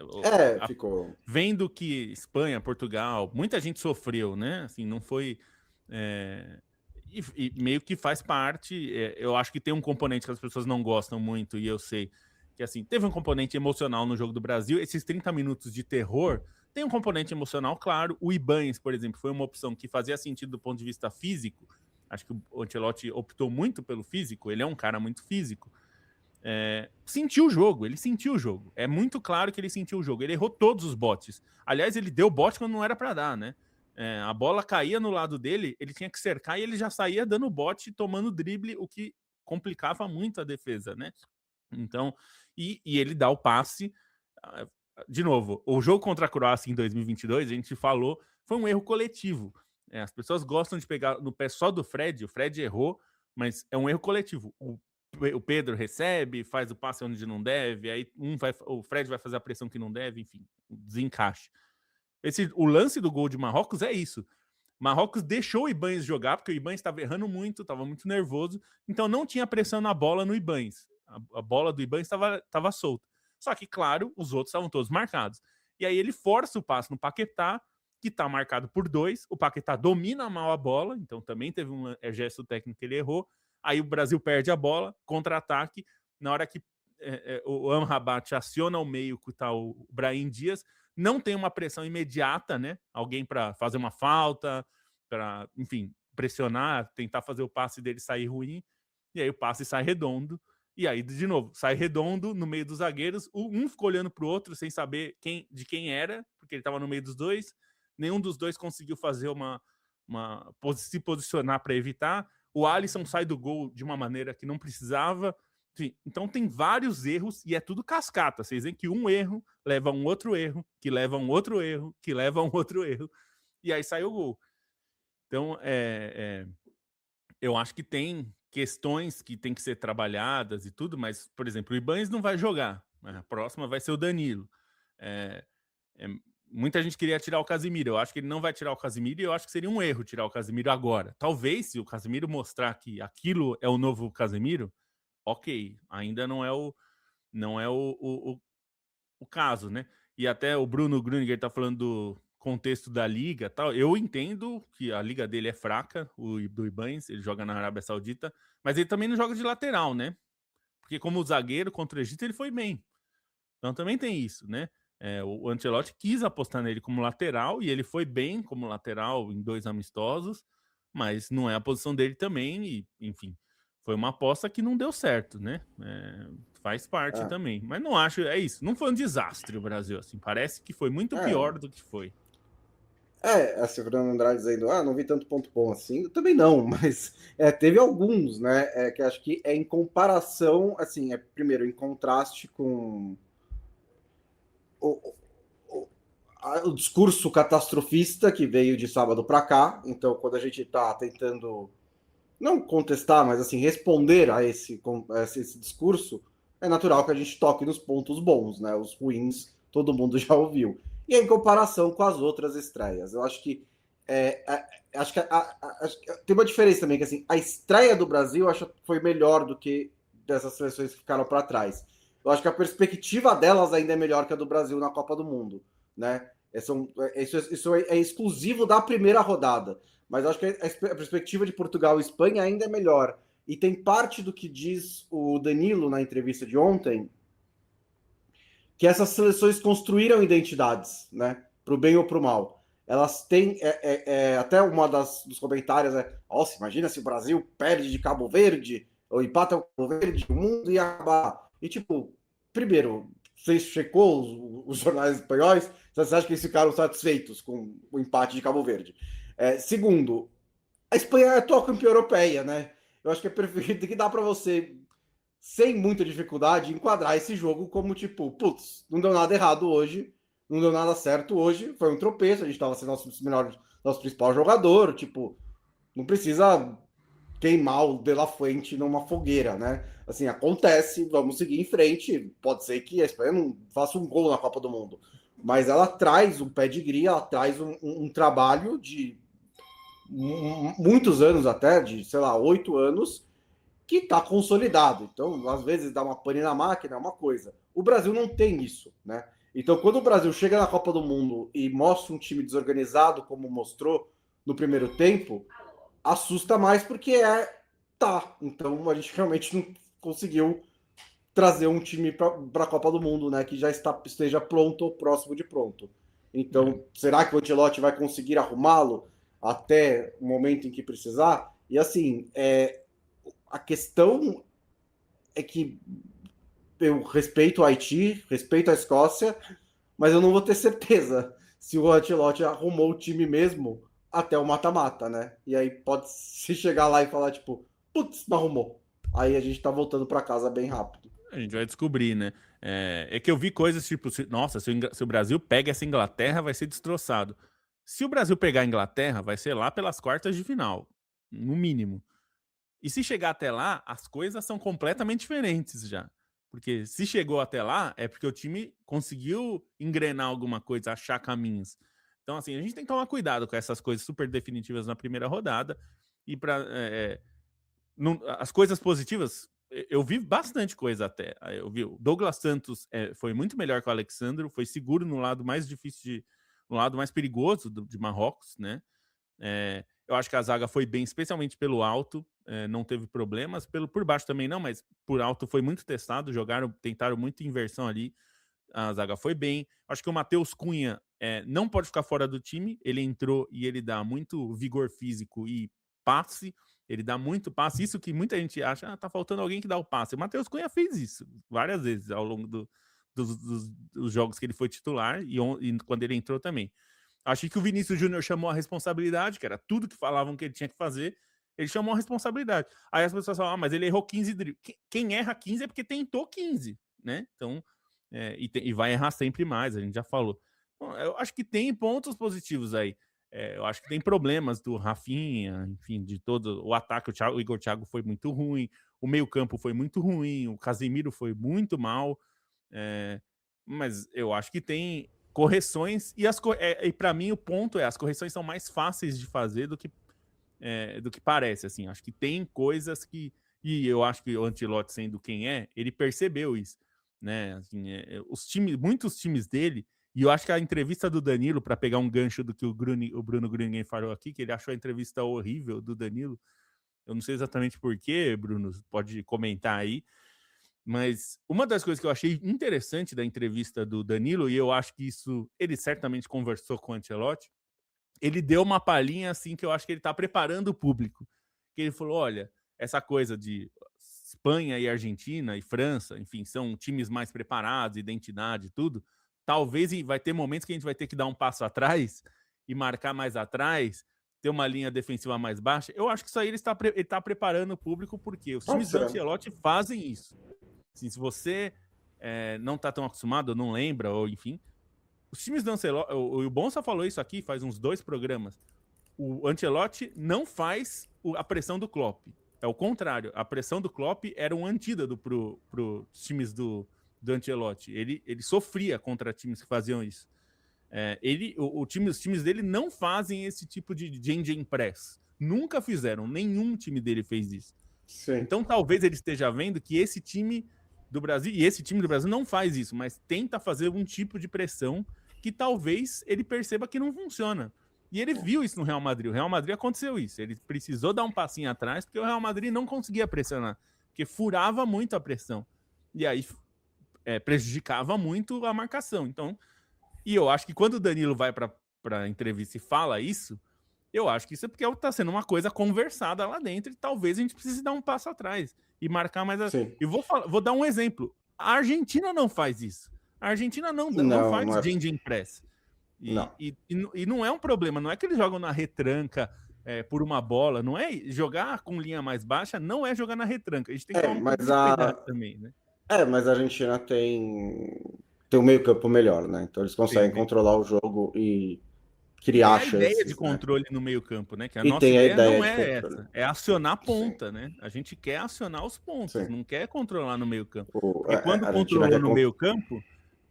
Ficou. vendo que Espanha, Portugal, muita gente sofreu, né? Assim, não foi. E meio que faz parte. Eu acho que tem um componente que as pessoas não gostam muito, e eu sei que assim, teve um componente emocional no jogo do Brasil. Esses 30 minutos de terror tem um componente emocional, claro. O Ibañez, por exemplo, foi uma opção que fazia sentido do ponto de vista físico. Acho que o Ancelotti optou muito pelo físico, ele é um cara muito físico. Sentiu o jogo, ele sentiu o jogo. É muito claro que ele sentiu o jogo. Ele errou todos os botes. Aliás, ele deu bote quando não era para dar, né? A bola caía no lado dele, ele tinha que cercar e ele já saía dando bote, tomando drible, o que complicava muito a defesa, né? Então, e ele dá o passe. De novo, o jogo contra a Croácia em 2022, a gente falou, foi um erro coletivo. As pessoas gostam de pegar no pé só do Fred, o Fred errou, mas é um erro coletivo. O Pedro recebe, faz o passe onde não deve, aí o Fred vai fazer a pressão que não deve, enfim, desencaixe. O lance do gol de Marrocos é isso. Marrocos deixou o Ibañez jogar, porque o Ibañez estava errando muito, estava muito nervoso, então não tinha pressão na bola no Ibañez. A bola do Ibañez estava solta. Só que, claro, os outros estavam todos marcados. E aí ele força o passe no Paquetá, que está marcado por 2. O Paquetá domina mal a bola, então também teve um gesto técnico que ele errou. Aí o Brasil perde a bola, contra-ataque. Na hora que o Amrabat aciona o meio, que está o Brahim Dias, não tem uma pressão imediata, né? Alguém para fazer uma falta, para, enfim, pressionar, tentar fazer o passe dele sair ruim. E aí o passe sai redondo. E aí, de novo, sai redondo no meio dos zagueiros. Um ficou olhando para o outro sem saber de quem era, porque ele estava no meio dos dois. Nenhum dos dois conseguiu fazer se posicionar para evitar. O Alisson sai do gol de uma maneira que não precisava. Enfim, então tem vários erros e é tudo cascata. Vocês veem que um erro leva a um outro erro, que leva a um outro erro, que leva a um outro erro. E aí sai o gol. Então, eu acho que tem questões que tem que ser trabalhadas e tudo, mas, por exemplo, o Ibañez não vai jogar. A próxima vai ser o Danilo. Muita gente queria tirar o Casemiro. Eu acho que ele não vai tirar o Casemiro e eu acho que seria um erro tirar o Casemiro agora. Talvez, se o Casemiro mostrar que aquilo é o novo Casemiro, ok, ainda não é o caso, né? E até o Bruno Grüniger tá falando do contexto da liga, tal. Eu entendo que a liga dele é fraca, o do Ibañez, ele joga na Arábia Saudita, mas ele também não joga de lateral, né? Porque como zagueiro contra o Egito ele foi bem. Então também tem isso, né? O Ancelotti quis apostar nele como lateral e ele foi bem como lateral em 2 amistosos, mas não é a posição dele também e, enfim, foi uma aposta que não deu certo, né? Faz parte também. Mas não acho, é isso. Não foi um desastre o Brasil, assim. Parece que foi muito pior do que foi. Assim, o Fernando Andrade dizendo, não vi tanto ponto bom assim. Eu também não, mas teve alguns, né? Que acho que em comparação, assim, primeiro, em contraste com o discurso catastrofista que veio de sábado para cá. Então, quando a gente está tentando não contestar, mas assim, responder a esse discurso, é natural que a gente toque nos pontos bons, né? Os ruins, todo mundo já ouviu. E em comparação com as outras estreias, eu acho que acho que tem uma diferença também, que assim, a estreia do Brasil acho que foi melhor do que dessas seleções que ficaram para trás. Eu acho que a perspectiva delas ainda é melhor que a do Brasil na Copa do Mundo, né? Isso é exclusivo da primeira rodada. Mas acho que a perspectiva de Portugal e Espanha ainda é melhor. E tem parte do que diz o Danilo na entrevista de ontem, que essas seleções construíram identidades, né? Para o bem ou para o mal. Elas têm. Até uma dos comentários nossa, imagina se o Brasil perde de Cabo Verde, ou empata o Cabo Verde, o mundo ia acabar. E, tipo, primeiro, você checou os jornais espanhóis, você acha que eles ficaram satisfeitos com o empate de Cabo Verde? Segundo, a Espanha é a atual campeã europeia, né? Eu acho que é perfeito, que dá para você, sem muita dificuldade, enquadrar esse jogo como tipo, putz, não deu nada errado hoje, não deu nada certo hoje, foi um tropeço, a gente tava sendo nosso principal jogador, tipo, não precisa queimar o De La Fuente numa fogueira, né? Assim, acontece, vamos seguir em frente, pode ser que a Espanha não faça um gol na Copa do Mundo, mas ela traz um pedigree, ela traz um trabalho de muitos anos até, de, sei lá, 8 anos, que está consolidado. Então, às vezes, dá uma pane na máquina, é uma coisa. O Brasil não tem isso, né? Então, quando o Brasil chega na Copa do Mundo e mostra um time desorganizado, como mostrou no primeiro tempo, assusta mais porque tá. Então, a gente realmente não conseguiu trazer um time para a Copa do Mundo, né? Que já esteja pronto ou próximo de pronto. Então, será que o Ancelotti vai conseguir arrumá-lo até o momento em que precisar? E assim, a questão é que eu respeito o Haiti, respeito a Escócia, mas eu não vou ter certeza se o Ancelotti arrumou o time mesmo até o mata-mata, né? E aí pode se chegar lá e falar, tipo, putz, não arrumou. Aí a gente tá voltando para casa bem rápido. A gente vai descobrir, né? É que eu vi coisas tipo, nossa, se o Brasil pega essa Inglaterra, vai ser destroçado. Se o Brasil pegar a Inglaterra, vai ser lá pelas quartas de final, no mínimo. E se chegar até lá, as coisas são completamente diferentes já. Porque se chegou até lá, é porque o time conseguiu engrenar alguma coisa, achar caminhos. Então, assim, a gente tem que tomar cuidado com essas coisas super definitivas na primeira rodada. E para as coisas positivas, eu vi bastante coisa até. Eu vi o Douglas Santos foi muito melhor que o Alexandro, foi seguro no lado mais difícil, no lado mais perigoso de Marrocos, né? Eu acho que a zaga foi bem, especialmente pelo alto, não teve problemas. Por baixo também não, mas por alto foi muito testado, tentaram muito inversão ali. A zaga foi bem. Acho que o Matheus Cunha não pode ficar fora do time. Ele entrou e ele dá muito vigor físico e passe. Ele dá muito passe. Isso que muita gente acha, tá faltando alguém que dá o passe. O Matheus Cunha fez isso várias vezes ao longo dos jogos que ele foi titular e quando ele entrou também. Achei que o Vinícius Júnior chamou a responsabilidade, que era tudo que falavam que ele tinha que fazer. Ele chamou a responsabilidade. Aí as pessoas falam, mas ele errou 15 dribles. Quem erra 15 é porque tentou 15, né? Então, e vai errar sempre mais, a gente já falou. Então, eu acho que tem pontos positivos aí. Eu acho que tem problemas do Rafinha, enfim, de todo o ataque. O Igor Thiago foi muito ruim, o meio-campo foi muito ruim, o Casemiro foi muito mal. Mas eu acho que tem correções e para mim o ponto as correções são mais fáceis de fazer do que parece, assim. Acho que tem coisas que e eu acho que o Ancelotti, sendo quem ele percebeu isso, né? Assim, muitos times dele, e eu acho que a entrevista do Danilo, para pegar um gancho do que o Bruno Grüningen falou aqui, que ele achou a entrevista horrível do Danilo. Eu não sei exatamente por quê, Bruno, pode comentar aí. Mas uma das coisas que eu achei interessante da entrevista do Danilo, e eu acho que isso ele certamente conversou com o Ancelotti, ele deu uma palhinha assim que eu acho que ele está preparando o público. Que ele falou: olha, essa coisa de Espanha e Argentina e França, enfim, são times mais preparados, identidade e tudo, talvez vai ter momentos que a gente vai ter que dar um passo atrás e marcar mais atrás, ter uma linha defensiva mais baixa. Eu acho que isso aí ele está preparando o público, porque os times do Ancelotti fazem isso. Assim, se você não está tão acostumado, não lembra, ou enfim, os times do Ancelotti, o Bonsa falou isso aqui faz uns 2 programas, o Ancelotti não faz a pressão do Klopp. É o contrário. A pressão do Klopp era um antídoto para os times do Ancelotti. Ele sofria contra times que faziam isso. Os times dele não fazem esse tipo de engine press. Nunca fizeram. Nenhum time dele fez isso. Sim. Então talvez ele esteja vendo que esse time do Brasil, e esse time do Brasil não faz isso, mas tenta fazer um tipo de pressão que talvez ele perceba que não funciona. E ele viu isso no Real Madrid. O Real Madrid aconteceu isso. Ele precisou dar um passinho atrás porque o Real Madrid não conseguia pressionar, porque furava muito a pressão. E aí prejudicava muito a marcação. Então, e eu acho que quando o Danilo vai para a entrevista e fala isso, eu acho que isso é porque está sendo uma coisa conversada lá dentro e talvez a gente precise dar um passo atrás e marcar mais. E vou dar um exemplo. A Argentina não faz isso. A Argentina não faz engine press. E não é um problema, não é que eles jogam na retranca por uma bola, não é jogar com linha mais baixa, não é jogar na retranca. A gente tem que tomar um pouco de cuidado também, né? Mas a Argentina tem um meio campo melhor, né? Então eles conseguem controlar o jogo e criar chances. Tem a ideia de controle no meio campo, né? Que a E nossa tem a ideia ideia não de é controle. essa, é acionar a ponta, né? A gente quer acionar os pontos, não quer controlar no meio campo. Porque quando controlou no meio campo,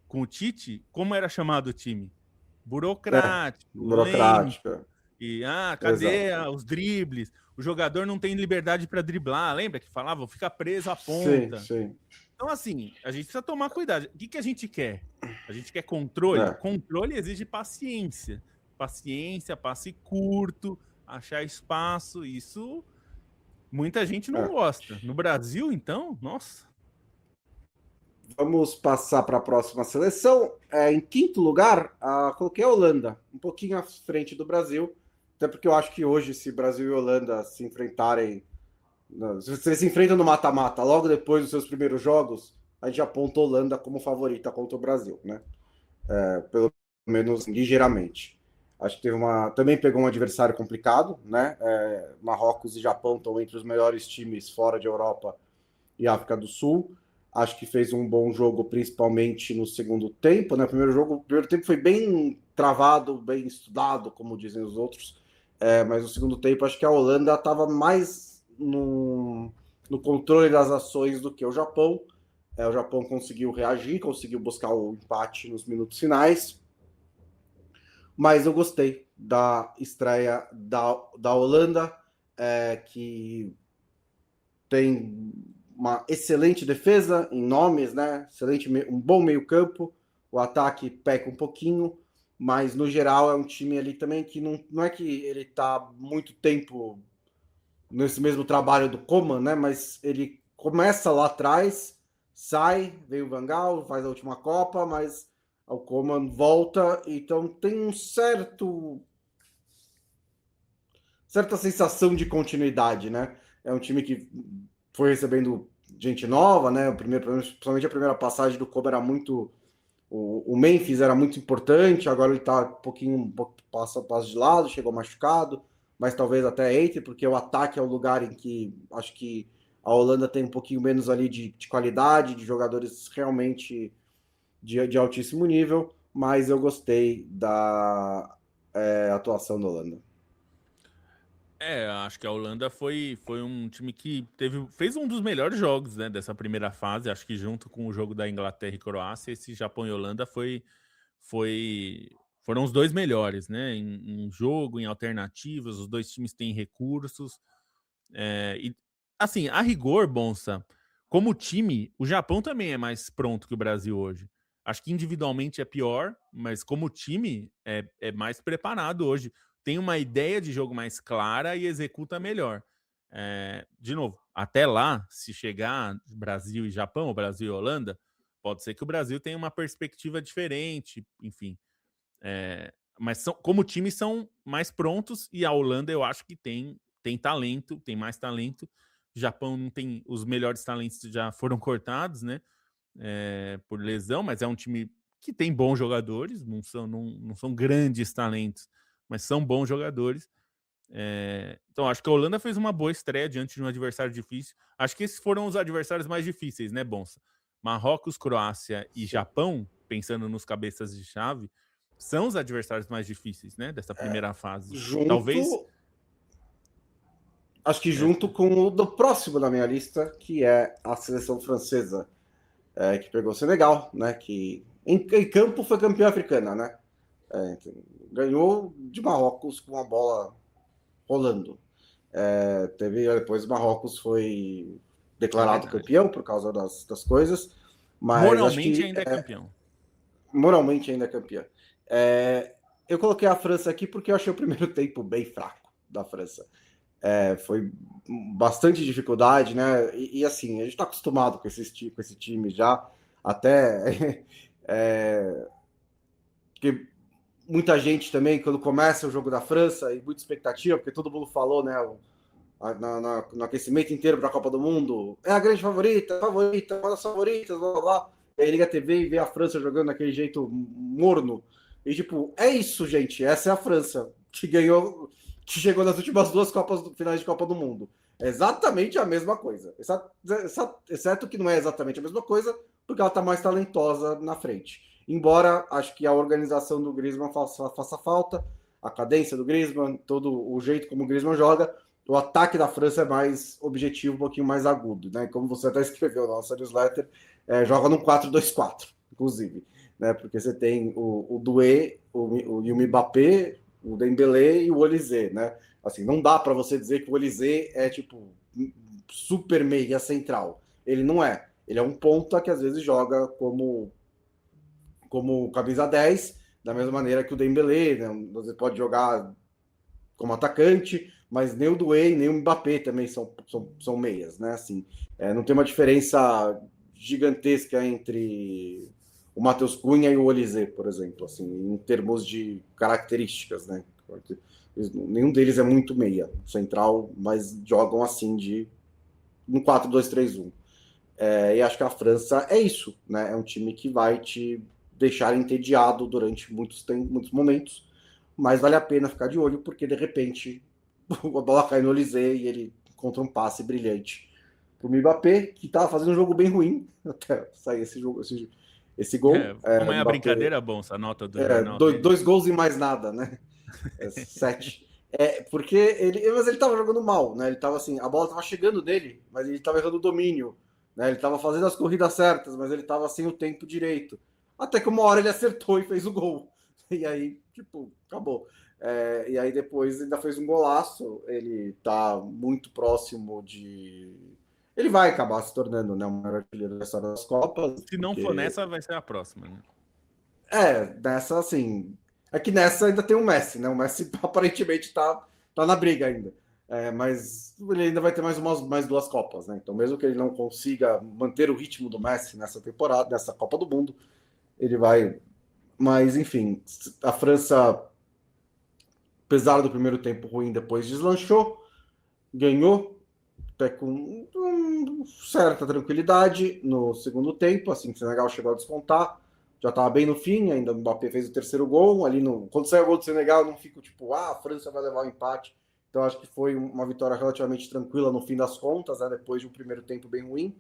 com o Tite, como era chamado o time? Burocrático. Lento. E cadê os dribles? O jogador não tem liberdade para driblar. Lembra que falava? Fica preso à ponta. Sim. Então, assim, a gente precisa tomar cuidado. O que a gente quer? A gente quer controle? Controle exige paciência. Paciência, passe curto, achar espaço. Isso muita gente não gosta. No Brasil, então, nossa. Vamos passar para a próxima seleção. Em quinto lugar, coloquei a Holanda, um pouquinho à frente do Brasil, até porque eu acho que hoje, se Brasil e Holanda se enfrentarem, se vocês se enfrentam no mata-mata logo depois dos seus primeiros jogos, a gente aponta a Holanda como favorita contra o Brasil, né? Pelo menos ligeiramente. Acho que também pegou um adversário complicado, né? Marrocos e Japão estão entre os melhores times fora de Europa e África do Sul. Acho que fez um bom jogo, principalmente no segundo tempo, né? O primeiro tempo foi bem travado, bem estudado, como dizem os outros. Mas no segundo tempo, acho que a Holanda estava mais no controle das ações do que o Japão. O Japão conseguiu reagir, conseguiu buscar o empate nos minutos finais. Mas eu gostei da estreia da Holanda, que tem uma excelente defesa em nomes, né? Um bom meio-campo. O ataque peca um pouquinho, mas no geral é um time ali também que não é que ele está muito tempo nesse mesmo trabalho do Koeman, né? Mas ele começa lá atrás, sai, veio o Van Gaal, faz a última Copa, mas o Koeman volta, então tem certa sensação de continuidade, né? É um time que foi recebendo gente nova, né? Principalmente a primeira passagem do Koeman era muito... O Memphis era muito importante, agora ele tá um pouquinho passa de lado, chegou machucado, mas talvez até entre, porque o ataque é o lugar em que acho que a Holanda tem um pouquinho menos ali de qualidade, de jogadores realmente de altíssimo nível, mas eu gostei da atuação da Holanda. Acho que a Holanda foi um time que fez um dos melhores jogos, né, dessa primeira fase. Acho que junto com o jogo da Inglaterra e Croácia, esse Japão e Holanda foram os dois melhores, né, em jogo, em alternativas. Os dois times têm recursos. E assim, a rigor, Bonsa, como time, o Japão também é mais pronto que o Brasil hoje. Acho que individualmente é pior, mas como time é mais preparado hoje. Tem uma ideia de jogo mais clara e executa melhor. De novo, até lá, se chegar Brasil e Japão, ou Brasil e Holanda, pode ser que o Brasil tenha uma perspectiva diferente, enfim. Mas como time são mais prontos e a Holanda eu acho que tem talento, tem mais talento. Japão não tem os melhores talentos, já foram cortados, né? Por lesão, mas é um time que tem bons jogadores, não são grandes talentos, mas são bons jogadores. Então, acho que a Holanda fez uma boa estreia diante de um adversário difícil. Acho que esses foram os adversários mais difíceis, né, Bonsa? Marrocos, Croácia e Japão, pensando nos cabeças de chave, são os adversários mais difíceis, né, dessa primeira fase. Talvez. Acho que junto com o do próximo na minha lista, que é a seleção francesa, que pegou o Senegal, né? Que em campo foi campeã africana, né? Ganhou de Marrocos com a bola rolando. Depois Marrocos foi declarado campeão por causa das coisas, mas moralmente acho que, ainda é campeão. Moralmente ainda é campeão. Eu coloquei a França aqui porque eu achei o primeiro tempo bem fraco da França. Foi bastante dificuldade, né? E assim, a gente está acostumado com esse time já, até porque muita gente também, quando começa o jogo da França, e muita expectativa, porque todo mundo falou, né? No aquecimento inteiro para a Copa do Mundo, é a grande favorita, uma das favoritas, blá blá blá. E aí liga a TV e vê a França jogando daquele jeito morno. E tipo, é isso, gente. Essa é a França que ganhou, que chegou nas últimas 2 finais de Copa do Mundo. É exatamente a mesma coisa. Exceto que não é exatamente a mesma coisa, porque ela está mais talentosa na frente. Embora acho que a organização do Griezmann faça falta, a cadência do Griezmann, todo o jeito como o Griezmann joga, o ataque da França é mais objetivo, um pouquinho mais agudo, né? Como você até escreveu na nossa newsletter, joga num 4-2-4, inclusive, né? Porque você tem o Doué, o Mbappé, o Dembélé e o Olise, né? Assim, não dá para você dizer que o Olise é tipo super meia central. Ele não é. Ele é um ponta que às vezes joga como camisa 10, da mesma maneira que o Dembélé, né? Você pode jogar como atacante, mas nem o Doué nem o Mbappé também são meias, né? Assim, não tem uma diferença gigantesca entre o Matheus Cunha e o Olise, por exemplo, assim, em termos de características, né? Nenhum deles é muito meia central, mas jogam assim de um 4-2-3-1. E acho que a França é isso, né? É um time que vai te deixar entediado durante muitos momentos, mas vale a pena ficar de olho, porque de repente a bola cai no Olise e ele encontra um passe brilhante pro Mbappé, que estava fazendo um jogo bem ruim até sair esse gol. Como é a Mbappé, brincadeira, bom, essa nota do jornal dele. 2 gols e mais nada, né? 7. Porque mas ele estava jogando mal, né? Ele tava assim, a bola estava chegando nele, mas ele estava errando o domínio, né? Ele estava fazendo as corridas certas, mas ele estava sem o tempo direito. Até que uma hora ele acertou e fez o gol. E aí, tipo, acabou. E aí depois ainda fez um golaço. Ele tá muito próximo de. Ele vai acabar se tornando, né, o maior artilheiro da história das Copas. Se não for nessa, vai ser a próxima, né? Nessa, assim. É que nessa ainda tem o Messi, né? O Messi aparentemente tá na briga ainda. Mas ele ainda vai ter mais 2 Copas, né? Então, mesmo que ele não consiga manter o ritmo do Messi nessa temporada, nessa Copa do Mundo, ele vai. Mas, enfim, a França, apesar do primeiro tempo ruim, depois deslanchou, ganhou até com certa tranquilidade no segundo tempo, assim que o Senegal chegou a descontar, já estava bem no fim, ainda o Mbappé fez o terceiro gol, quando saiu o gol do Senegal, eu não fico tipo, a França vai levar o empate, então acho que foi uma vitória relativamente tranquila no fim das contas, né, depois de um primeiro tempo bem ruim.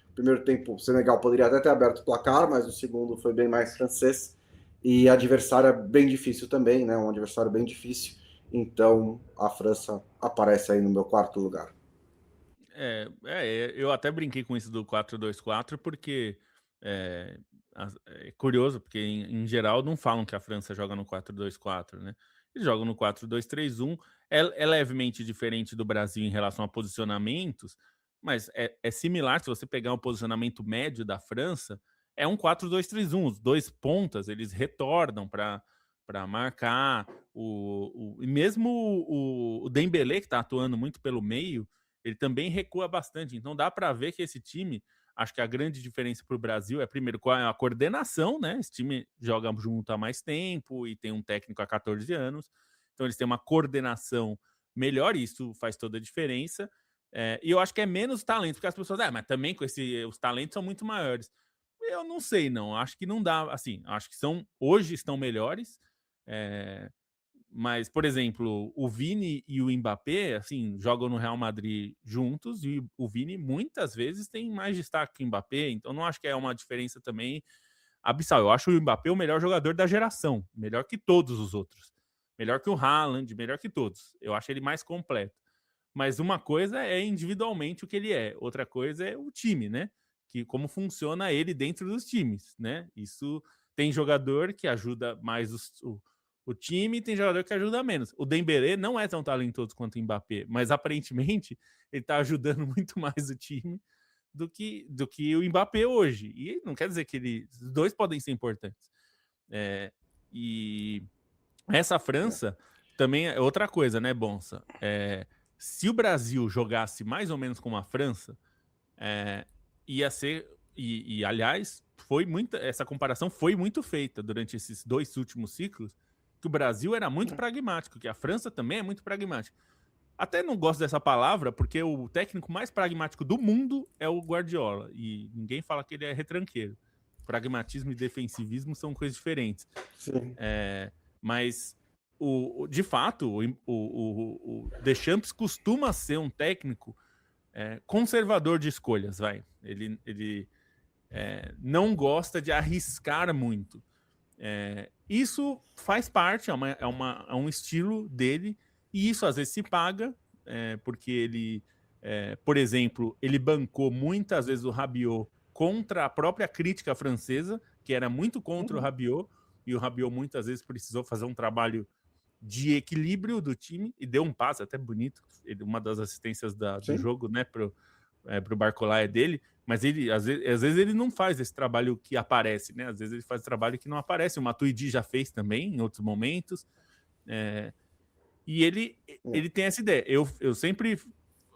O primeiro tempo o Senegal poderia até ter aberto o placar, mas o segundo foi bem mais francês, e adversário é bem difícil também, né, um adversário bem difícil, então a França aparece aí no meu 4º lugar. Eu até brinquei com isso do 4-2-4 porque é curioso, porque em geral não falam que a França joga no 4-2-4, né? Eles jogam no 4-2-3-1, é levemente diferente do Brasil em relação a posicionamentos, mas é similar. Se você pegar o posicionamento médio da França, é um 4-2-3-1. Os 2 pontas, eles retornam para marcar. E mesmo o Dembélé, que está atuando muito pelo meio, ele também recua bastante. Então dá para ver que esse time, acho que a grande diferença para o Brasil é, primeiro, qual é a coordenação, né? Esse time joga junto há mais tempo e tem um técnico há 14 anos. Então eles têm uma coordenação melhor e isso faz toda a diferença. E eu acho que é menos talento, porque as pessoas, mas também com os talentos são muito maiores. Eu não sei, não. Acho que não dá, assim, acho que hoje estão melhores, mas, por exemplo, o Vini e o Mbappé, assim, jogam no Real Madrid juntos e o Vini muitas vezes tem mais destaque que o Mbappé, então não acho que é uma diferença também abissal. Eu acho o Mbappé o melhor jogador da geração, melhor que todos os outros. Melhor que o Haaland, melhor que todos. Eu acho ele mais completo. Mas uma coisa é individualmente o que ele é, outra coisa é o time, né? Que como funciona ele dentro dos times, né? Isso tem jogador que ajuda mais o time, tem jogador que ajuda menos. O Dembélé não é tão talentoso quanto o Mbappé, mas aparentemente ele está ajudando muito mais o time do que o Mbappé hoje. E não quer dizer que os dois podem ser importantes. E essa França também é outra coisa, né, Bonsa? Se o Brasil jogasse mais ou menos como a França, ia ser. E aliás, essa comparação foi muito feita durante esses 2 últimos ciclos, que o Brasil era muito pragmático, que a França também é muito pragmática. Até não gosto dessa palavra, porque o técnico mais pragmático do mundo é o Guardiola, e ninguém fala que ele é retranqueiro. Pragmatismo e defensivismo são coisas diferentes. Sim. Mas, de fato, o Deschamps costuma ser um técnico conservador de escolhas, vai. Ele não gosta de arriscar muito. Isso faz parte, é um estilo dele, e isso às vezes se paga, porque ele, por exemplo, ele bancou muitas vezes o Rabiot contra a própria crítica francesa, que era muito contra o Rabiot, e o Rabiot muitas vezes precisou fazer um trabalho de equilíbrio do time, e deu um passe até bonito, uma das assistências do jogo, né, pro Barcola é dele, mas ele às vezes ele não faz esse trabalho que aparece, né? Às vezes ele faz trabalho que não aparece. O Matuidi já fez também em outros momentos. E ele tem essa ideia. Eu sempre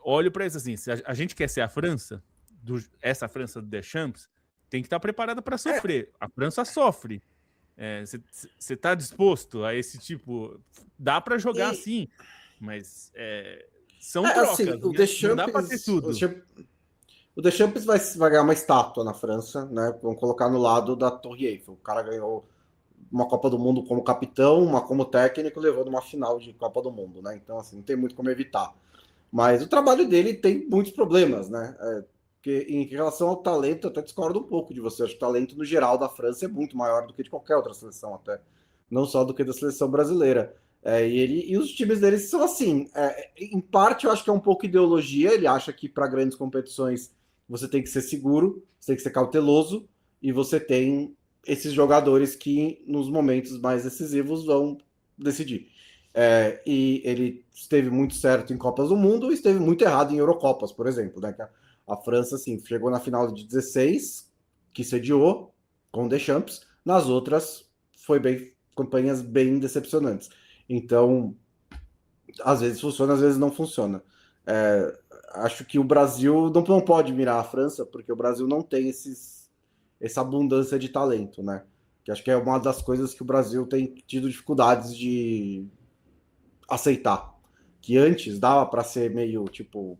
olho para isso assim: se a gente quer ser a França, essa França do Deschamps, tem que estar preparada para sofrer. A França sofre. Você está disposto a esse tipo? Dá para jogar assim, mas são trocas. Assim, né? Não dá para ter tudo. O Deschamps vai ganhar uma estátua na França, né? Vamos colocar no lado da Torre Eiffel. O cara ganhou uma Copa do Mundo como capitão, uma como técnico, levando uma final de Copa do Mundo, né? Então, assim, não tem muito como evitar. Mas o trabalho dele tem muitos problemas, né? Porque em relação ao talento, eu até discordo um pouco de você. Acho que o talento no geral da França é muito maior do que de qualquer outra seleção, até. Não só do que da seleção brasileira. E os times deles são assim. Em parte, eu acho que é um pouco ideologia. Ele acha que para grandes competições você tem que ser seguro, você tem que ser cauteloso, e você tem esses jogadores que nos momentos mais decisivos vão decidir. E ele esteve muito certo em Copas do Mundo e esteve muito errado em Eurocopas, por exemplo, né? A França, assim, chegou na final de 16, que sediou com o Deschamps, nas outras foi campanhas bem decepcionantes. Então, às vezes funciona, às vezes não funciona. Acho que o Brasil não pode mirar a França, porque o Brasil não tem essa abundância de talento, né? Que acho que é uma das coisas que o Brasil tem tido dificuldades de aceitar. Que antes dava para ser meio tipo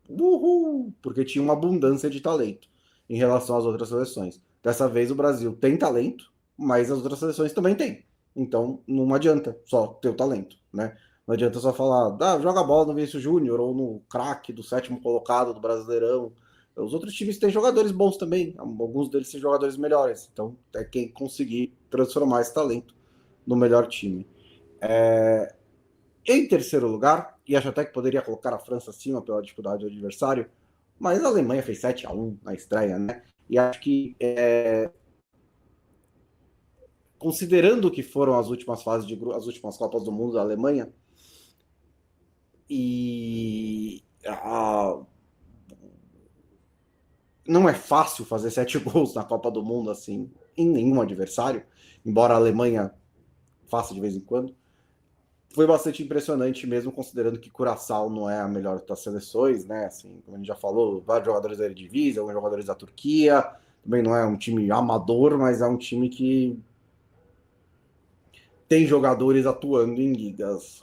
uhul, porque tinha uma abundância de talento em relação às outras seleções. Dessa vez o Brasil tem talento, mas as outras seleções também têm. Então não adianta só ter o talento, né? Não adianta só falar, joga bola no Vinícius Júnior ou no craque do 7º colocado do Brasileirão. Os outros times têm jogadores bons também, alguns deles são jogadores melhores. Então é quem conseguir transformar esse talento no melhor time. Em terceiro lugar, e acho até que poderia colocar a França acima pela dificuldade do adversário, mas a Alemanha fez 7-1 na estreia, né? E acho que, considerando que foram as últimas fases as últimas Copas do Mundo da Alemanha, não é fácil fazer 7 gols na Copa do Mundo assim, em nenhum adversário, embora a Alemanha faça de vez em quando. Foi bastante impressionante, mesmo considerando que Curaçao não é a melhor das seleções, né? Assim, como a gente já falou, vários jogadores da Eredivisie, alguns jogadores da Turquia. Também não é um time amador, mas é um time que tem jogadores atuando em ligas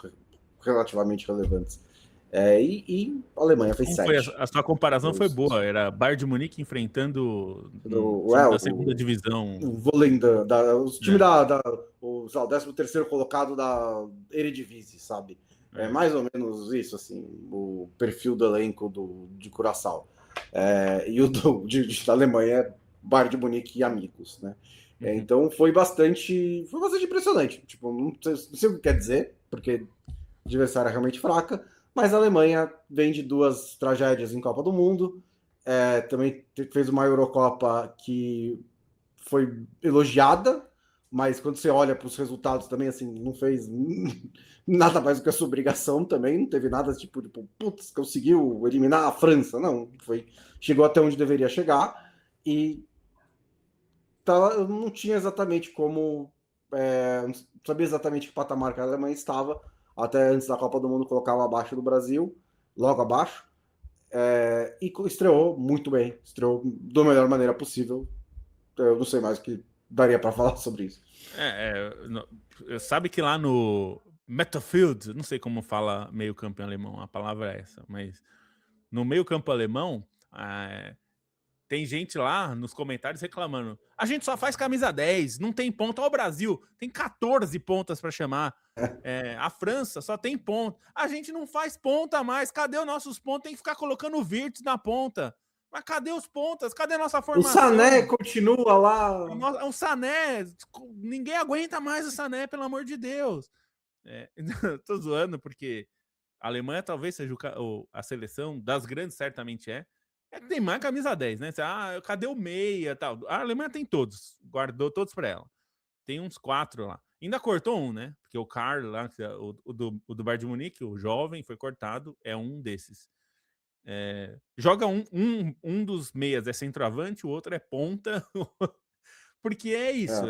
relativamente relevantes. E a Alemanha fez Como foi 7. a sua comparação foi boa, era Bayern de Munique enfrentando um time da segunda divisão. O vôlei os times o 13º colocado da Eredivisie, sabe? É mais ou menos isso, assim, o perfil do elenco de Curaçao. E o da Alemanha é Bayern de Munique e amigos, né? Então foi bastante impressionante. Tipo, não sei o que quer dizer, porque a adversária é realmente fraca, mas a Alemanha vem de 2 tragédias em Copa do Mundo. Também fez uma Eurocopa que foi elogiada, mas quando você olha para os resultados também, assim, não fez nada mais do que a sua obrigação também, não teve nada tipo putz, conseguiu eliminar a França, não, chegou até onde deveria chegar e eu não tinha exatamente como, não sabia exatamente que patamar que a Alemanha estava, até antes da Copa do Mundo colocava abaixo do Brasil, logo abaixo, e estreou muito bem, estreou da melhor maneira possível. Eu não sei mais o que daria para falar sobre isso. Sabe que lá no Metafield, não sei como fala meio campo em alemão, a palavra é essa, mas no meio campo alemão, tem gente lá nos comentários reclamando, a gente só faz camisa 10, não tem ponta. Ó, o Brasil tem 14 pontas para chamar. A França só tem ponta. A gente não faz ponta mais. Cadê os nossos pontos? Tem que ficar colocando o Wirtz na ponta. Mas cadê os pontas? Cadê a nossa formação? O Sané continua lá. O Sané, ninguém aguenta mais o Sané, pelo amor de Deus. Tô zoando porque a Alemanha talvez seja a seleção das grandes, certamente que tem mais camisa 10, né? Cadê o meia tal? A Alemanha tem todos, guardou todos para ela. Tem uns 4 lá. Ainda cortou um, né? Porque o Karl lá, o do Bayern de Munique, o jovem, foi cortado, é um desses. Joga um dos meias é centroavante, o outro é ponta. Porque é isso,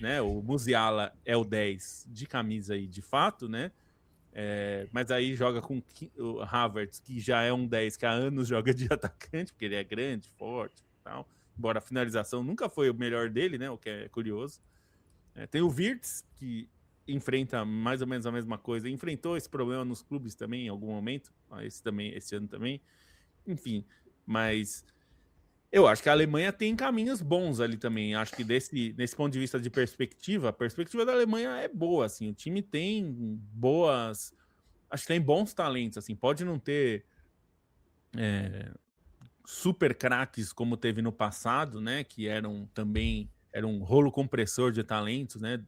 né? O Musiala é o 10 de camisa aí, de fato, né? Mas aí joga com o Havertz, que já é um 10 que há anos joga de atacante, porque ele é grande, forte e tal. Embora a finalização nunca foi o melhor dele, né? O que é curioso. Tem o Wirtz, que enfrenta mais ou menos a mesma coisa. Enfrentou esse problema nos clubes também em algum momento. Esse ano também. Enfim, mas eu acho que a Alemanha tem caminhos bons ali também. Acho que nesse ponto de vista de perspectiva, a perspectiva da Alemanha é boa, assim. O time tem boas... Acho que tem bons talentos, assim. Pode não ter super craques como teve no passado, né? Que era um rolo compressor de talentos, né?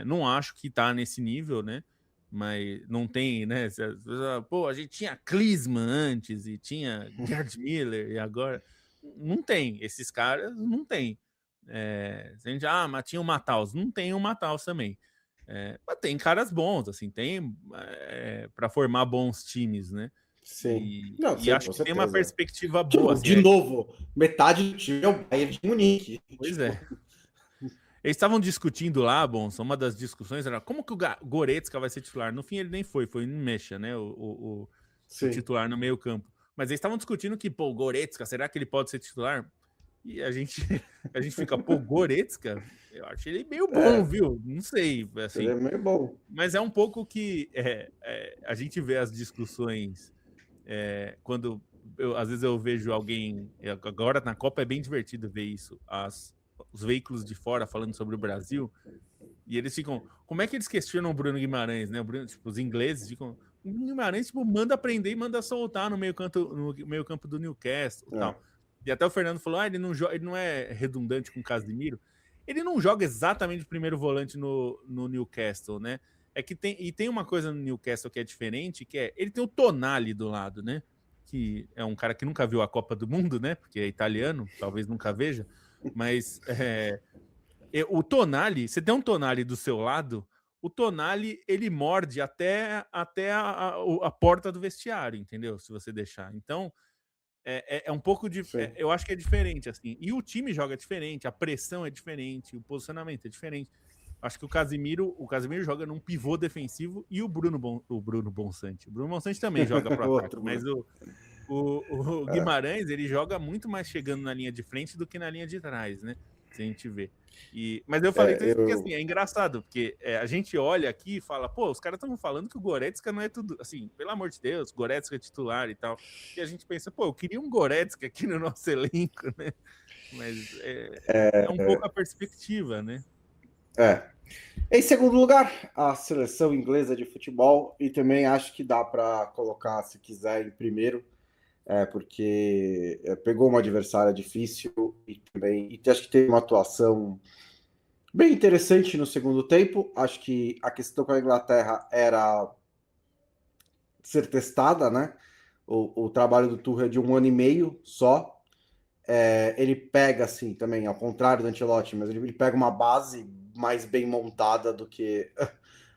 Não acho que tá nesse nível, né? Mas não tem, né? Pô, a gente tinha Klinsmann antes e tinha Gerd Miller e agora... Não tem. Esses caras não tem. Mas tinha o Matheus. Não tem o Matheus também. Mas tem caras bons, assim, tem para formar bons times, né? Sim. E acho que tem uma perspectiva boa. Assim, de novo, metade do time é o Bayern de Munique. Pois é. Eles estavam discutindo lá, uma das discussões era como que o Goretzka vai ser titular. No fim, ele nem foi o Mecha, né? O titular no meio campo. Mas eles estavam discutindo que, o Goretzka, será que ele pode ser titular? E a gente fica, Goretzka, eu acho ele meio bom, viu? Não sei, assim. Ele é meio bom. Mas é um pouco que a gente vê as discussões quando às vezes eu vejo alguém, agora na Copa é bem divertido ver isso, os veículos de fora falando sobre o Brasil, e eles ficam, como é que eles questionam o Bruno Guimarães, né? Os ingleses ficam, o Guimarães manda prender e manda soltar no meio campo do Newcastle e tal. E até o Fernando falou, ele não é redundante com o Casemiro. Ele não joga exatamente o primeiro volante no Newcastle, né? Tem uma coisa no Newcastle que é diferente, que ele tem o Tonali do lado, né? Que é um cara que nunca viu a Copa do Mundo, né? Porque é italiano, talvez nunca veja. Mas o Tonali, você tem um Tonali do seu lado, o Tonali, ele morde até a porta do vestiário, entendeu? Se você deixar. Então, é um pouco de... eu acho que é diferente, assim. E o time joga diferente, a pressão é diferente, o posicionamento é diferente. Acho que o Casemiro joga num pivô defensivo e o Bruno Bonsante. O Bruno Bonsante também joga pro ataque, mas o Guimarães, ele joga muito mais chegando na linha de frente do que na linha de trás, né? se a gente vê. Mas eu falei isso porque assim, é engraçado, porque a gente olha aqui e fala, pô, os caras estão falando que o Goretzka não é tudo, assim, pelo amor de Deus, Goretzka é titular e tal. E a gente pensa, pô, eu queria um Goretzka aqui no nosso elenco, né? Mas é um pouco a perspectiva, né? Em segundo lugar, a seleção inglesa de futebol, e também acho que dá para colocar, se quiser, em primeiro, porque pegou uma adversária difícil e também acho que teve uma atuação bem interessante no segundo tempo. Acho que a questão com a Inglaterra era ser testada, né? O trabalho do Tuchel é de 1 ano e meio só. Ele pega, assim, também, ao contrário do Ancelotti, mas ele pega uma base mais bem montada do que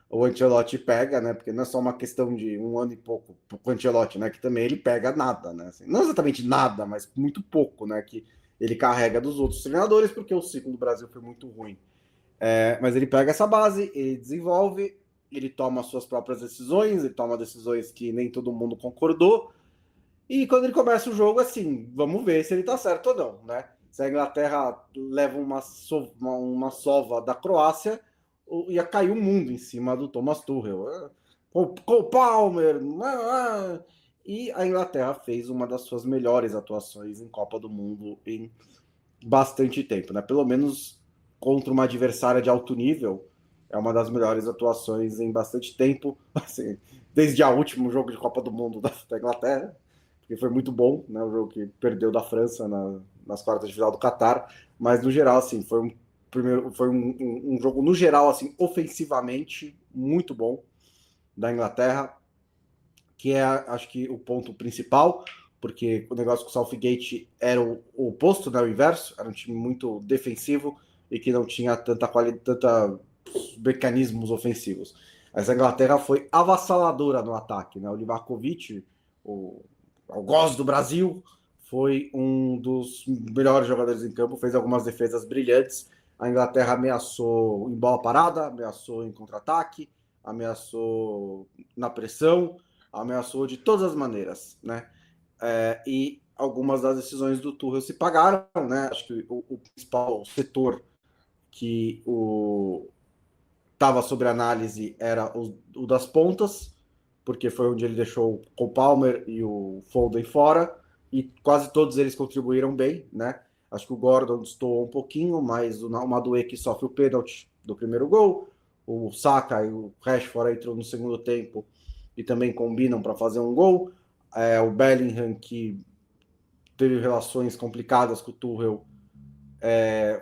o Ancelotti pega, né? Porque não é só uma questão de 1 ano e pouco pro Ancelotti, né? Que também ele pega nada, né? Assim, não exatamente nada, mas muito pouco, né? Que ele carrega dos outros treinadores, porque o ciclo do Brasil foi muito ruim. Mas ele pega essa base, ele desenvolve, ele toma suas próprias decisões, ele toma decisões que nem todo mundo concordou. E quando ele começa o jogo, assim, vamos ver se ele tá certo ou não, né? Se a Inglaterra leva uma sova da Croácia, ia cair o mundo em cima do Thomas Tuchel. Cole Palmer, e a Inglaterra fez uma das suas melhores atuações em Copa do Mundo em bastante tempo, né? Pelo menos contra uma adversária de alto nível, é uma das melhores atuações em bastante tempo, assim, desde o último jogo de Copa do Mundo da Inglaterra, que foi muito bom, né? O jogo que perdeu da França nas quartas de final do Catar, mas no geral, assim, foi um jogo no geral, assim, ofensivamente muito bom da Inglaterra, que é, acho que, o ponto principal, porque o negócio com o Southgate era o oposto, né? O inverso, era um time muito defensivo e que não tinha tanta qualidade, tanta mecanismos ofensivos. Mas a Inglaterra foi avassaladora no ataque, né? O Livakovic, o algoz do Brasil, foi um dos melhores jogadores em campo, fez algumas defesas brilhantes. A Inglaterra ameaçou em bola parada, ameaçou em contra-ataque, ameaçou na pressão, ameaçou de todas as maneiras, né? E algumas das decisões do Tuchel se pagaram, né? Acho que o principal setor que estava sobre análise era o das pontas, porque foi onde ele deixou o Palmer e o Foden fora, e quase todos eles contribuíram bem, né? Acho que o Gordon destoou um pouquinho, mas o Madueke sofre o pênalti do primeiro gol, o Saka e o Rashford entrou no segundo tempo e também combinam para fazer um gol. O Bellingham, que teve relações complicadas com o Tuchel,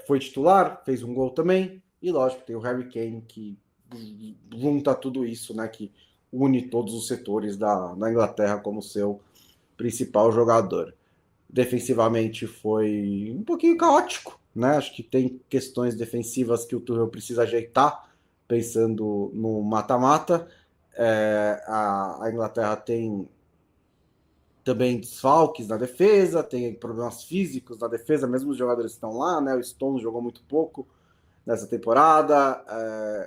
foi titular, fez um gol também. E lógico, tem o Harry Kane, que junta tudo isso, né? Que une todos os setores da Inglaterra como seu principal jogador. Defensivamente foi um pouquinho caótico, né? Acho que tem questões defensivas que o Tuchel precisa ajeitar, pensando no mata-mata. A Inglaterra tem também desfalques na defesa, tem problemas físicos na defesa, mesmo os jogadores estão lá, né? O Stones jogou muito pouco nessa temporada,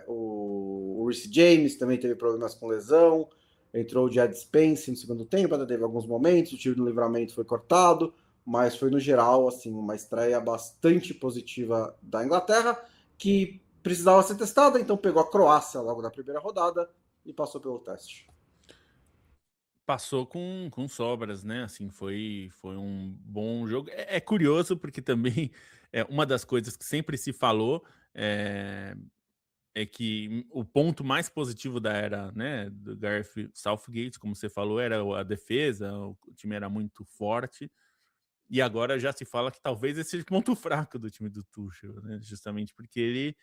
o Reece James também teve problemas com lesão, entrou o Jed Spence no segundo tempo, ainda teve alguns momentos, o tiro no Livramento foi cortado, mas foi no geral, assim, uma estreia bastante positiva da Inglaterra, que precisava ser testada, então pegou a Croácia logo na primeira rodada e passou pelo teste. Passou com sobras, né? Assim, foi um bom jogo. É curioso porque também uma das coisas que sempre se falou é que o ponto mais positivo da era, né, do Gareth Southgate, como você falou, era a defesa, o time era muito forte. E agora já se fala que talvez esse seja o ponto fraco do time do Tuchel, né? Justamente porque ele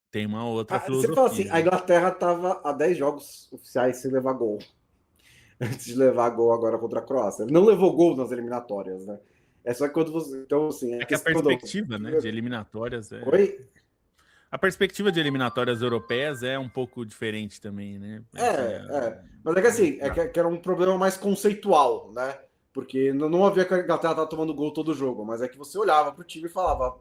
tem uma outra Você fala assim, filosofia, a né? Inglaterra estava a 10 jogos oficiais sem levar gol. Antes de levar gol agora contra a Croácia. Ele não levou gol nas eliminatórias, né? É só que quando você. Então, assim, É que a perspectiva, né, de eliminatórias Oi? A perspectiva de eliminatórias europeias é um pouco diferente também, né? Mas é que assim, que era um problema mais conceitual, né? Porque não havia que a Inglaterra estava tomando gol todo jogo, mas é que você olhava para o time e falava: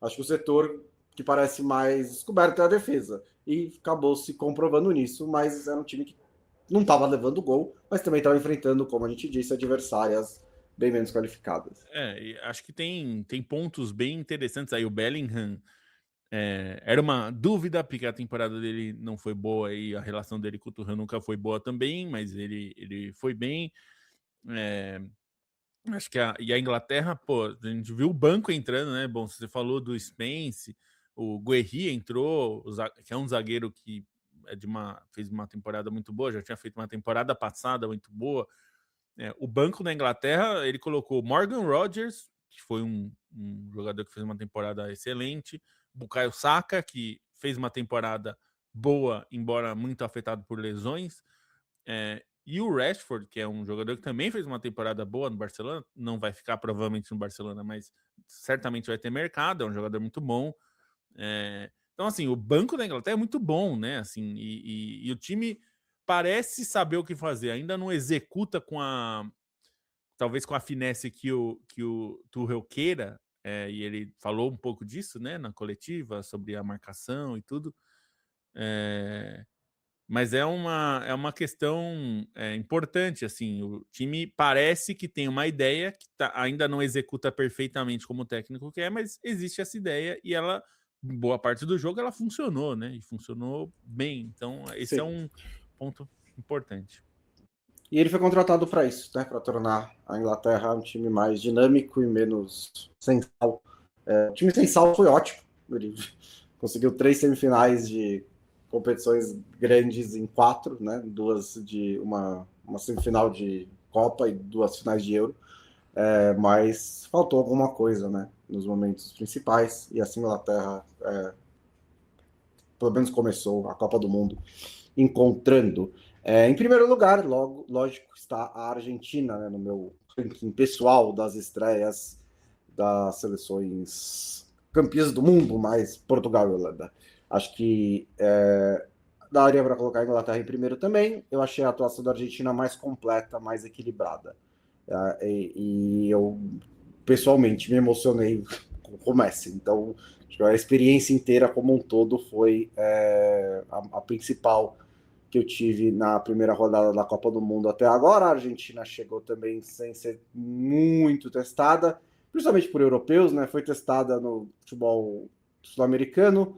acho que o setor que parece mais descoberto é a defesa. E acabou se comprovando nisso, mas era um time que não estava levando gol, mas também estava enfrentando, como a gente disse, adversárias bem menos qualificadas. E acho que tem pontos bem interessantes aí. O Bellingham era uma dúvida, porque a temporada dele não foi boa e a relação dele com o Tuchel nunca foi boa também, mas ele foi bem. Acho que e a Inglaterra, pô, a gente viu o banco entrando, né? Bom, você falou do Spence, o Guerri entrou, que é um zagueiro que fez uma temporada muito boa, já tinha feito uma temporada passada muito boa. O banco da Inglaterra, ele colocou Morgan Rogers, que foi um jogador que fez uma temporada excelente, Bukayo Saka, que fez uma temporada boa, embora muito afetado por lesões, e o Rashford, que é um jogador que também fez uma temporada boa no Barcelona, não vai ficar provavelmente no Barcelona, mas certamente vai ter mercado, é um jogador muito bom. Então, assim, o banco da Inglaterra é muito bom, né? Assim, e o time parece saber o que fazer, ainda não executa talvez com a finesse que o Tuchel queira, e ele falou um pouco disso, né, na coletiva, sobre a marcação e tudo. Mas é uma questão importante, assim, o time parece que tem uma ideia que ainda não executa perfeitamente como o técnico quer, mas existe essa ideia e ela, boa parte do jogo, ela funcionou, né? E funcionou bem. Então, esse é Sim. um ponto importante. E ele foi contratado para isso, né? Para tornar a Inglaterra um time mais dinâmico e menos sem sal. O time sem sal foi ótimo. Ele conseguiu 3 semifinais de competições grandes em 4, né? Duas de uma semifinal de Copa e 2 finais de Euro. Mas faltou alguma coisa, né? Nos momentos principais. E assim a Inglaterra, pelo menos começou a Copa do Mundo encontrando. Em primeiro lugar, lógico, está a Argentina, né, no meu ranking pessoal das estreias das seleções campeãs do mundo, mais Portugal e Holanda. Acho que daria para colocar a Inglaterra em primeiro também. Eu achei a atuação da Argentina mais completa, mais equilibrada. E eu, pessoalmente, me emocionei com o Messi. Então, acho que a experiência inteira como um todo foi a principal que eu tive na primeira rodada da Copa do Mundo até agora. A Argentina chegou também sem ser muito testada, principalmente por europeus, né? Foi testada no futebol sul-americano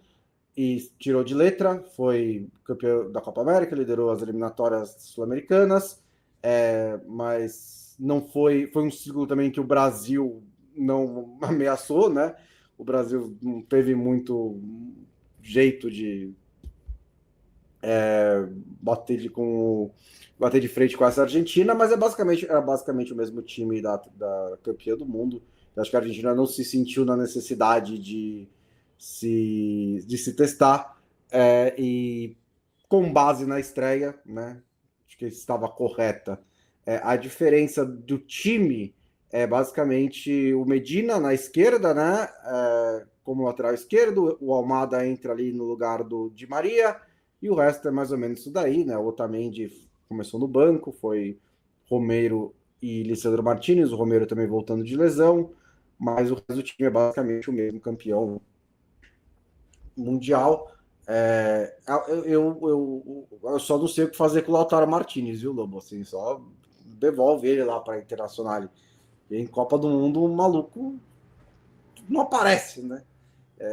e tirou de letra, foi campeão da Copa América, liderou as eliminatórias sul-americanas, mas não foi um ciclo também que o Brasil não ameaçou, né? O Brasil não teve muito jeito de bater de frente com essa Argentina, mas era basicamente o mesmo time da campeã do mundo. Eu acho que a Argentina não se sentiu na necessidade de se testar, e com base na estreia, né? Acho que estava correta. A diferença do time é basicamente o Medina na esquerda, né? Como lateral esquerdo, o Almada entra ali no lugar do Di Maria, e o resto é mais ou menos isso daí, né? O Otamendi começou no banco, foi Romero e Lisandro Martinez, o Romero também voltando de lesão, mas o resto do time é basicamente o mesmo campeão mundial. Eu só não sei o que fazer com o Lautaro Martinez, viu, Lobo? Assim, só devolve ele lá para a Internacional. E em Copa do Mundo, o maluco não aparece, né?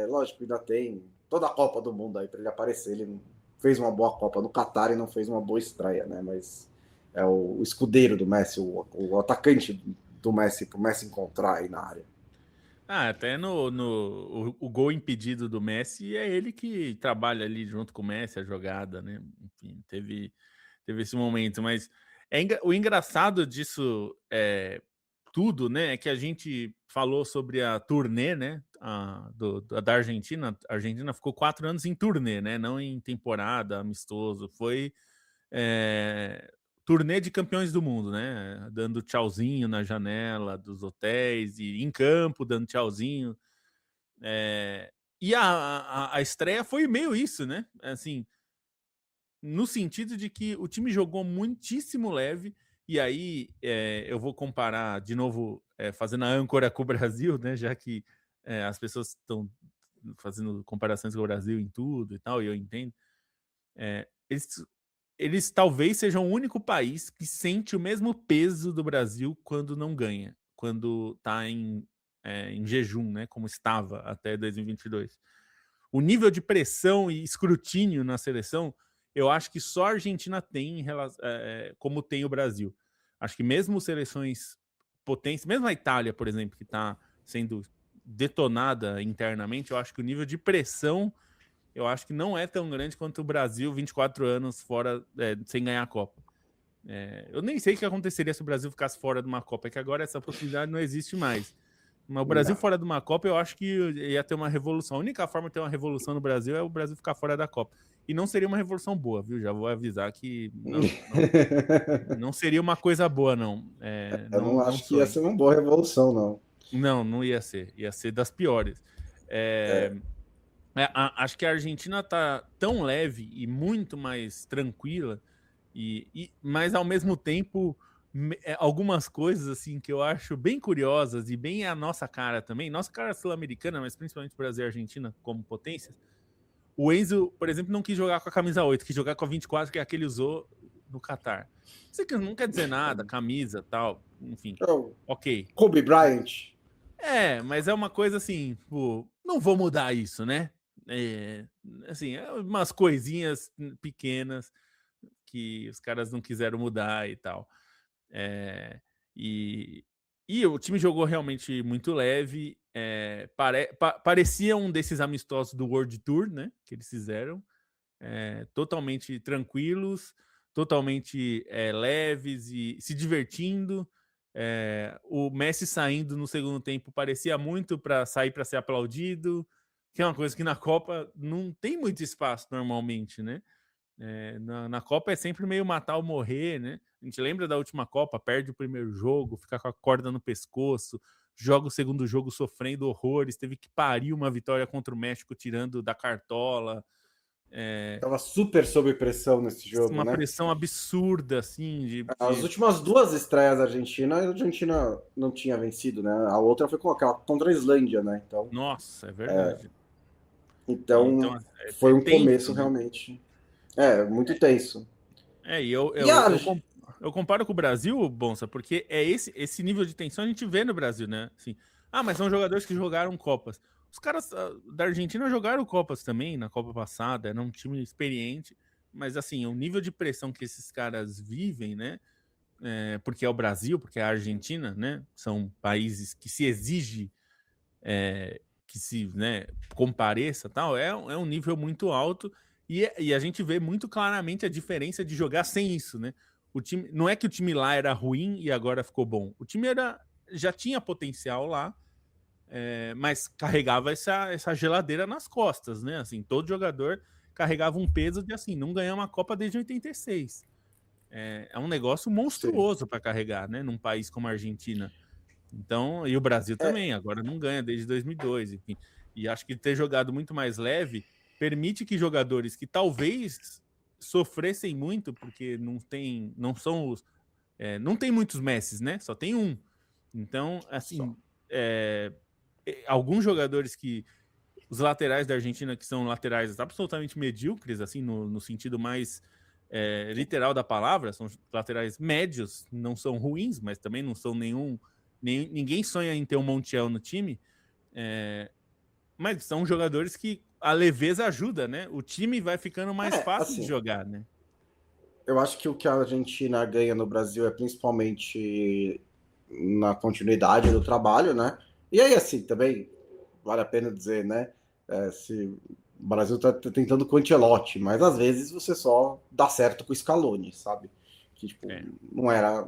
Lógico, ainda tem toda a Copa do Mundo aí para ele aparecer. Ele fez uma boa Copa no Catar e não fez uma boa estreia, né? Mas é o escudeiro do Messi, o atacante do Messi, para o Messi encontrar aí na área. Até o gol impedido do Messi é ele que trabalha ali junto com o Messi, a jogada, né? Enfim, teve esse momento, mas o engraçado disso tudo, né, é que a gente falou sobre a turnê, né, da Argentina. A Argentina ficou 4 anos em turnê, né, não em temporada, amistoso. Foi turnê de campeões do mundo, né, dando tchauzinho na janela dos hotéis e em campo dando tchauzinho. E a estreia foi meio isso, né, assim, no sentido de que o time jogou muitíssimo leve. E aí eu vou comparar de novo, fazendo a âncora com o Brasil, né? Já que as pessoas estão fazendo comparações com o Brasil em tudo e tal, e eu entendo. Eles eles talvez sejam o único país que sente o mesmo peso do Brasil quando não ganha, quando está em jejum, né? Como estava até 2022. O nível de pressão e escrutínio na seleção, eu acho que só a Argentina tem como tem o Brasil. Acho que mesmo seleções potentes, mesmo a Itália, por exemplo, que está sendo detonada internamente, eu acho que o nível de pressão, eu acho que não é tão grande quanto o Brasil, 24 anos fora, sem ganhar a Copa. Eu nem sei o que aconteceria se o Brasil ficasse fora de uma Copa, é que agora essa possibilidade não existe mais. Mas o Brasil fora de uma Copa, eu acho que ia ter uma revolução. A única forma de ter uma revolução no Brasil é o Brasil ficar fora da Copa. E não seria uma revolução boa, viu? Já vou avisar que não seria uma coisa boa, não. Eu não acho que ia ser uma boa revolução, não. Não ia ser. Ia ser das piores. Acho que a Argentina tá tão leve e muito mais tranquila, mas ao mesmo tempo algumas coisas assim que eu acho bem curiosas e bem a nossa cara também, nossa cara sul-americana, mas principalmente Brasil e Argentina como potências. O Enzo, por exemplo, não quis jogar com a camisa 8, quis jogar com a 24, que é a que ele usou no Catar. Isso não quer dizer nada, camisa, tal, enfim. Ok. Kobe Bryant. Mas é uma coisa assim, tipo, não vou mudar isso, né? Assim, umas coisinhas pequenas que os caras não quiseram mudar e tal. E o time jogou realmente muito leve. Parecia um desses amistosos do World Tour, né? Que eles fizeram. Totalmente tranquilos, totalmente leves e se divertindo. O Messi saindo no segundo tempo parecia muito para sair para ser aplaudido, que é uma coisa que na Copa não tem muito espaço normalmente, né? Na Copa é sempre meio matar ou morrer, né? A gente lembra da última Copa, perde o primeiro jogo, fica com a corda no pescoço, joga o segundo jogo sofrendo horrores, teve que parir uma vitória contra o México tirando da cartola. Tava super sob pressão nesse jogo, uma né? pressão absurda, assim. As últimas duas estreias da Argentina, a Argentina não tinha vencido, né? A outra foi com aquela contra a Islândia, né? Então, nossa, é verdade. Então foi um tenso, começo, né? realmente. Muito tenso. E eu comparo com o Brasil, Bonsa, porque esse nível de tensão a gente vê no Brasil, né? Assim, mas são jogadores que jogaram Copas. Os caras da Argentina jogaram Copas também, na Copa passada, era um time experiente, mas assim, o nível de pressão que esses caras vivem, né? Porque é o Brasil, porque é a Argentina, né? São países que se exige que se, né, compareça, tal, é um nível muito alto e a gente vê muito claramente a diferença de jogar sem isso, né? O time, não é que o time lá era ruim e agora ficou bom. O time já tinha potencial lá, mas carregava essa geladeira nas costas, né? Assim, todo jogador carregava um peso de assim, não ganhar uma Copa desde 86. É um negócio monstruoso para carregar, né? Num país como a Argentina. Então, e o Brasil também, agora não ganha desde 2002, enfim. E acho que ter jogado muito mais leve permite que jogadores que talvez sofressem muito, porque não tem muitos Messis, né? Só tem um. Então, assim, alguns jogadores os laterais da Argentina, que são laterais absolutamente medíocres, assim, no sentido mais literal da palavra, são laterais médios, não são ruins, mas também não são ninguém sonha em ter um Montiel no time, mas são jogadores que a leveza ajuda, né? O time vai ficando mais fácil assim, de jogar, né? Eu acho que o que a Argentina ganha no Brasil é principalmente na continuidade do trabalho, né? E aí, assim, também vale a pena dizer, né? Se o Brasil tá tentando com o Ancelotti, mas às vezes você só dá certo com o Scaloni, sabe? Que, tipo, não era...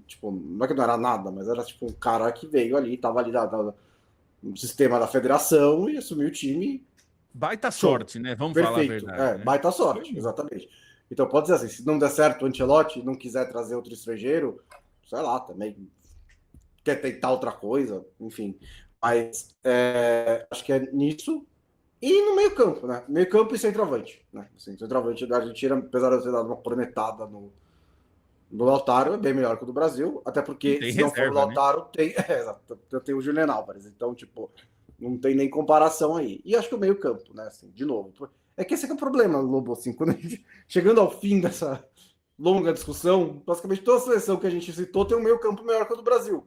Tipo, não é que não era nada, mas era, tipo, um cara que veio ali, tava ali no sistema da federação e assumiu o time. Baita sorte, né? Vamos falar a verdade. Né? Baita sorte, exatamente. Então pode dizer assim, se não der certo o Ancelotti, não quiser trazer outro estrangeiro, sei lá, também quer tentar outra coisa, enfim. Mas acho que é nisso. E no meio campo, né? Meio campo e centroavante. Né? Assim, centroavante da Argentina, apesar de ter dado uma cornetada no Lautaro, é bem melhor que o do Brasil, até porque se não for o Lautaro, né? tem o Julián Álvares. Então, tipo, não tem nem comparação aí. E acho que o meio campo, né? Assim, de novo, É que esse é o problema, Lobo, assim, quando a gente, chegando ao fim dessa longa discussão, basicamente toda a seleção que a gente citou tem um meio campo melhor que o do Brasil.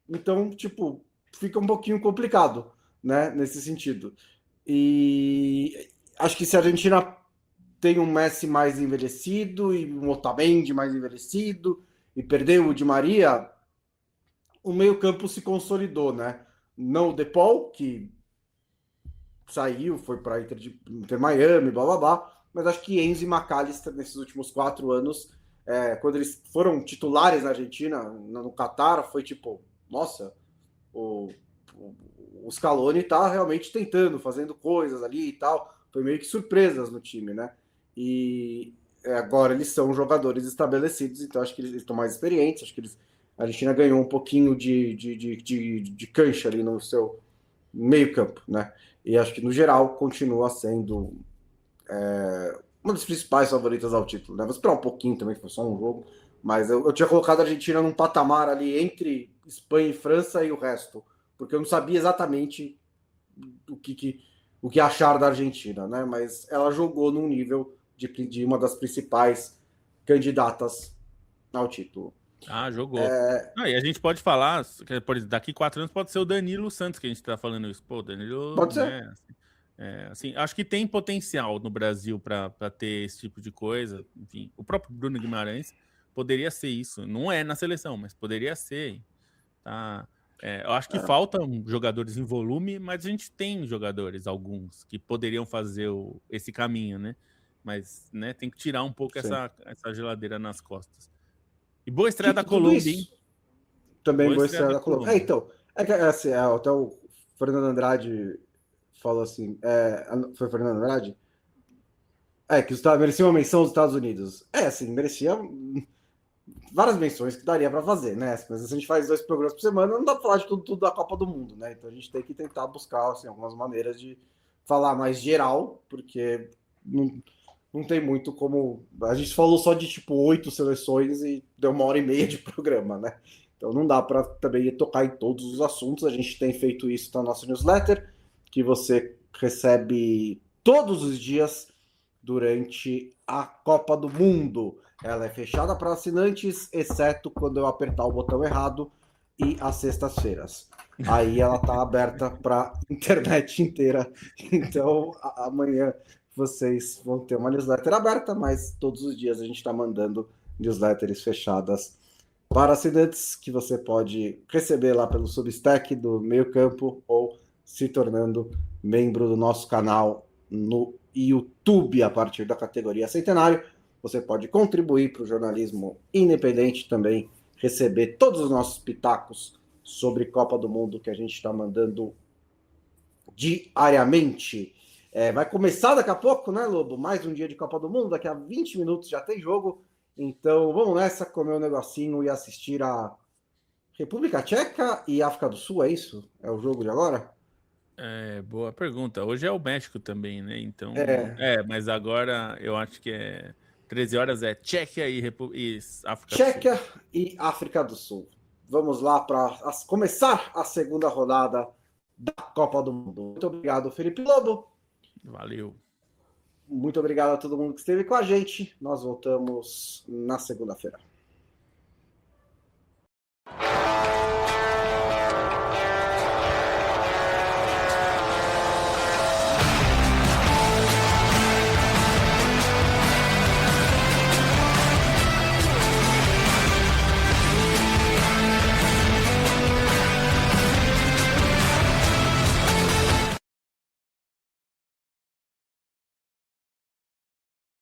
Então, tipo, fica um pouquinho complicado, né, nesse sentido. E acho que se a Argentina tem um Messi mais envelhecido e um Otamendi mais envelhecido e perdeu o Di Maria, o meio-campo se consolidou, né? Não o De Paul, que saiu, foi para Inter Miami, blá blá blá, mas acho que Enzo e McAllister nesses últimos 4 anos, quando eles foram titulares na Argentina, no Catar, foi tipo, nossa, o, o Scaloni tá realmente tentando, fazendo coisas ali e tal. Foi meio que surpresas no time, né? E agora eles são jogadores estabelecidos, então acho que eles estão mais experientes, acho que a Argentina ganhou um pouquinho de cancha ali no seu meio campo, né? E acho que no geral continua sendo uma das principais favoritas ao título, né? Vou esperar um pouquinho também, que foi só um jogo, mas eu tinha colocado a Argentina num patamar ali entre Espanha e França e o resto, porque eu não sabia exatamente o que achar da Argentina, né? Mas ela jogou num nível de uma das principais candidatas ao título. Ah, jogou. E a gente pode falar, daqui 4 anos pode ser o Danilo Santos que a gente tá falando isso. Pô, Danilo, Pode ser. né? Assim, acho que tem potencial no Brasil para ter esse tipo de coisa. Enfim, o próprio Bruno Guimarães poderia ser isso. Não é na seleção, mas poderia ser. Tá? Eu acho que faltam jogadores em volume, mas a gente tem jogadores, alguns, que poderiam fazer esse caminho, né? Mas, né, tem que tirar um pouco essa geladeira nas costas. E boa estreia da Tudo Colômbia, hein? isso também Boa vou estreia estrear da da Colômbia. Colômbia. Então, assim, até o Fernando Andrade falou assim, foi o Fernando Andrade? Que os Estados merecia uma menção dos Estados Unidos. Assim, merecia várias menções que daria para fazer, né? Mas se a gente faz 2 programas por semana, não dá para falar de tudo da Copa do Mundo, né? Então a gente tem que tentar buscar assim, algumas maneiras de falar mais geral, porque não tem muito como. A gente falou só de tipo 8 seleções e deu 1h30 de programa, né? Então não dá para também tocar em todos os assuntos. A gente tem feito isso na nossa newsletter, que você recebe todos os dias durante a Copa do Mundo. Ela é fechada para assinantes, exceto quando eu apertar o botão errado e às sextas-feiras. Aí ela tá aberta para internet inteira. Então amanhã vocês vão ter uma newsletter aberta, mas todos os dias a gente está mandando newsletters fechadas para assinantes que você pode receber lá pelo Substack do Meio Campo ou se tornando membro do nosso canal no YouTube a partir da categoria Centenário. Você pode contribuir para o jornalismo independente também, receber todos os nossos pitacos sobre Copa do Mundo que a gente está mandando diariamente. Vai começar daqui a pouco, né, Lobo? Mais um dia de Copa do Mundo, daqui a 20 minutos já tem jogo. Então vamos nessa, comer um negocinho e assistir a República Tcheca e África do Sul, é isso? É o jogo de agora? Boa pergunta. Hoje é o México também, né? Então, É. mas agora eu acho que 13 horas Tchequia e África do Sul. Tchequia e África do Sul. Vamos lá para começar a segunda rodada da Copa do Mundo. Muito obrigado, Felipe Lobo. Valeu. Muito obrigado a todo mundo que esteve com a gente. Nós voltamos na segunda-feira.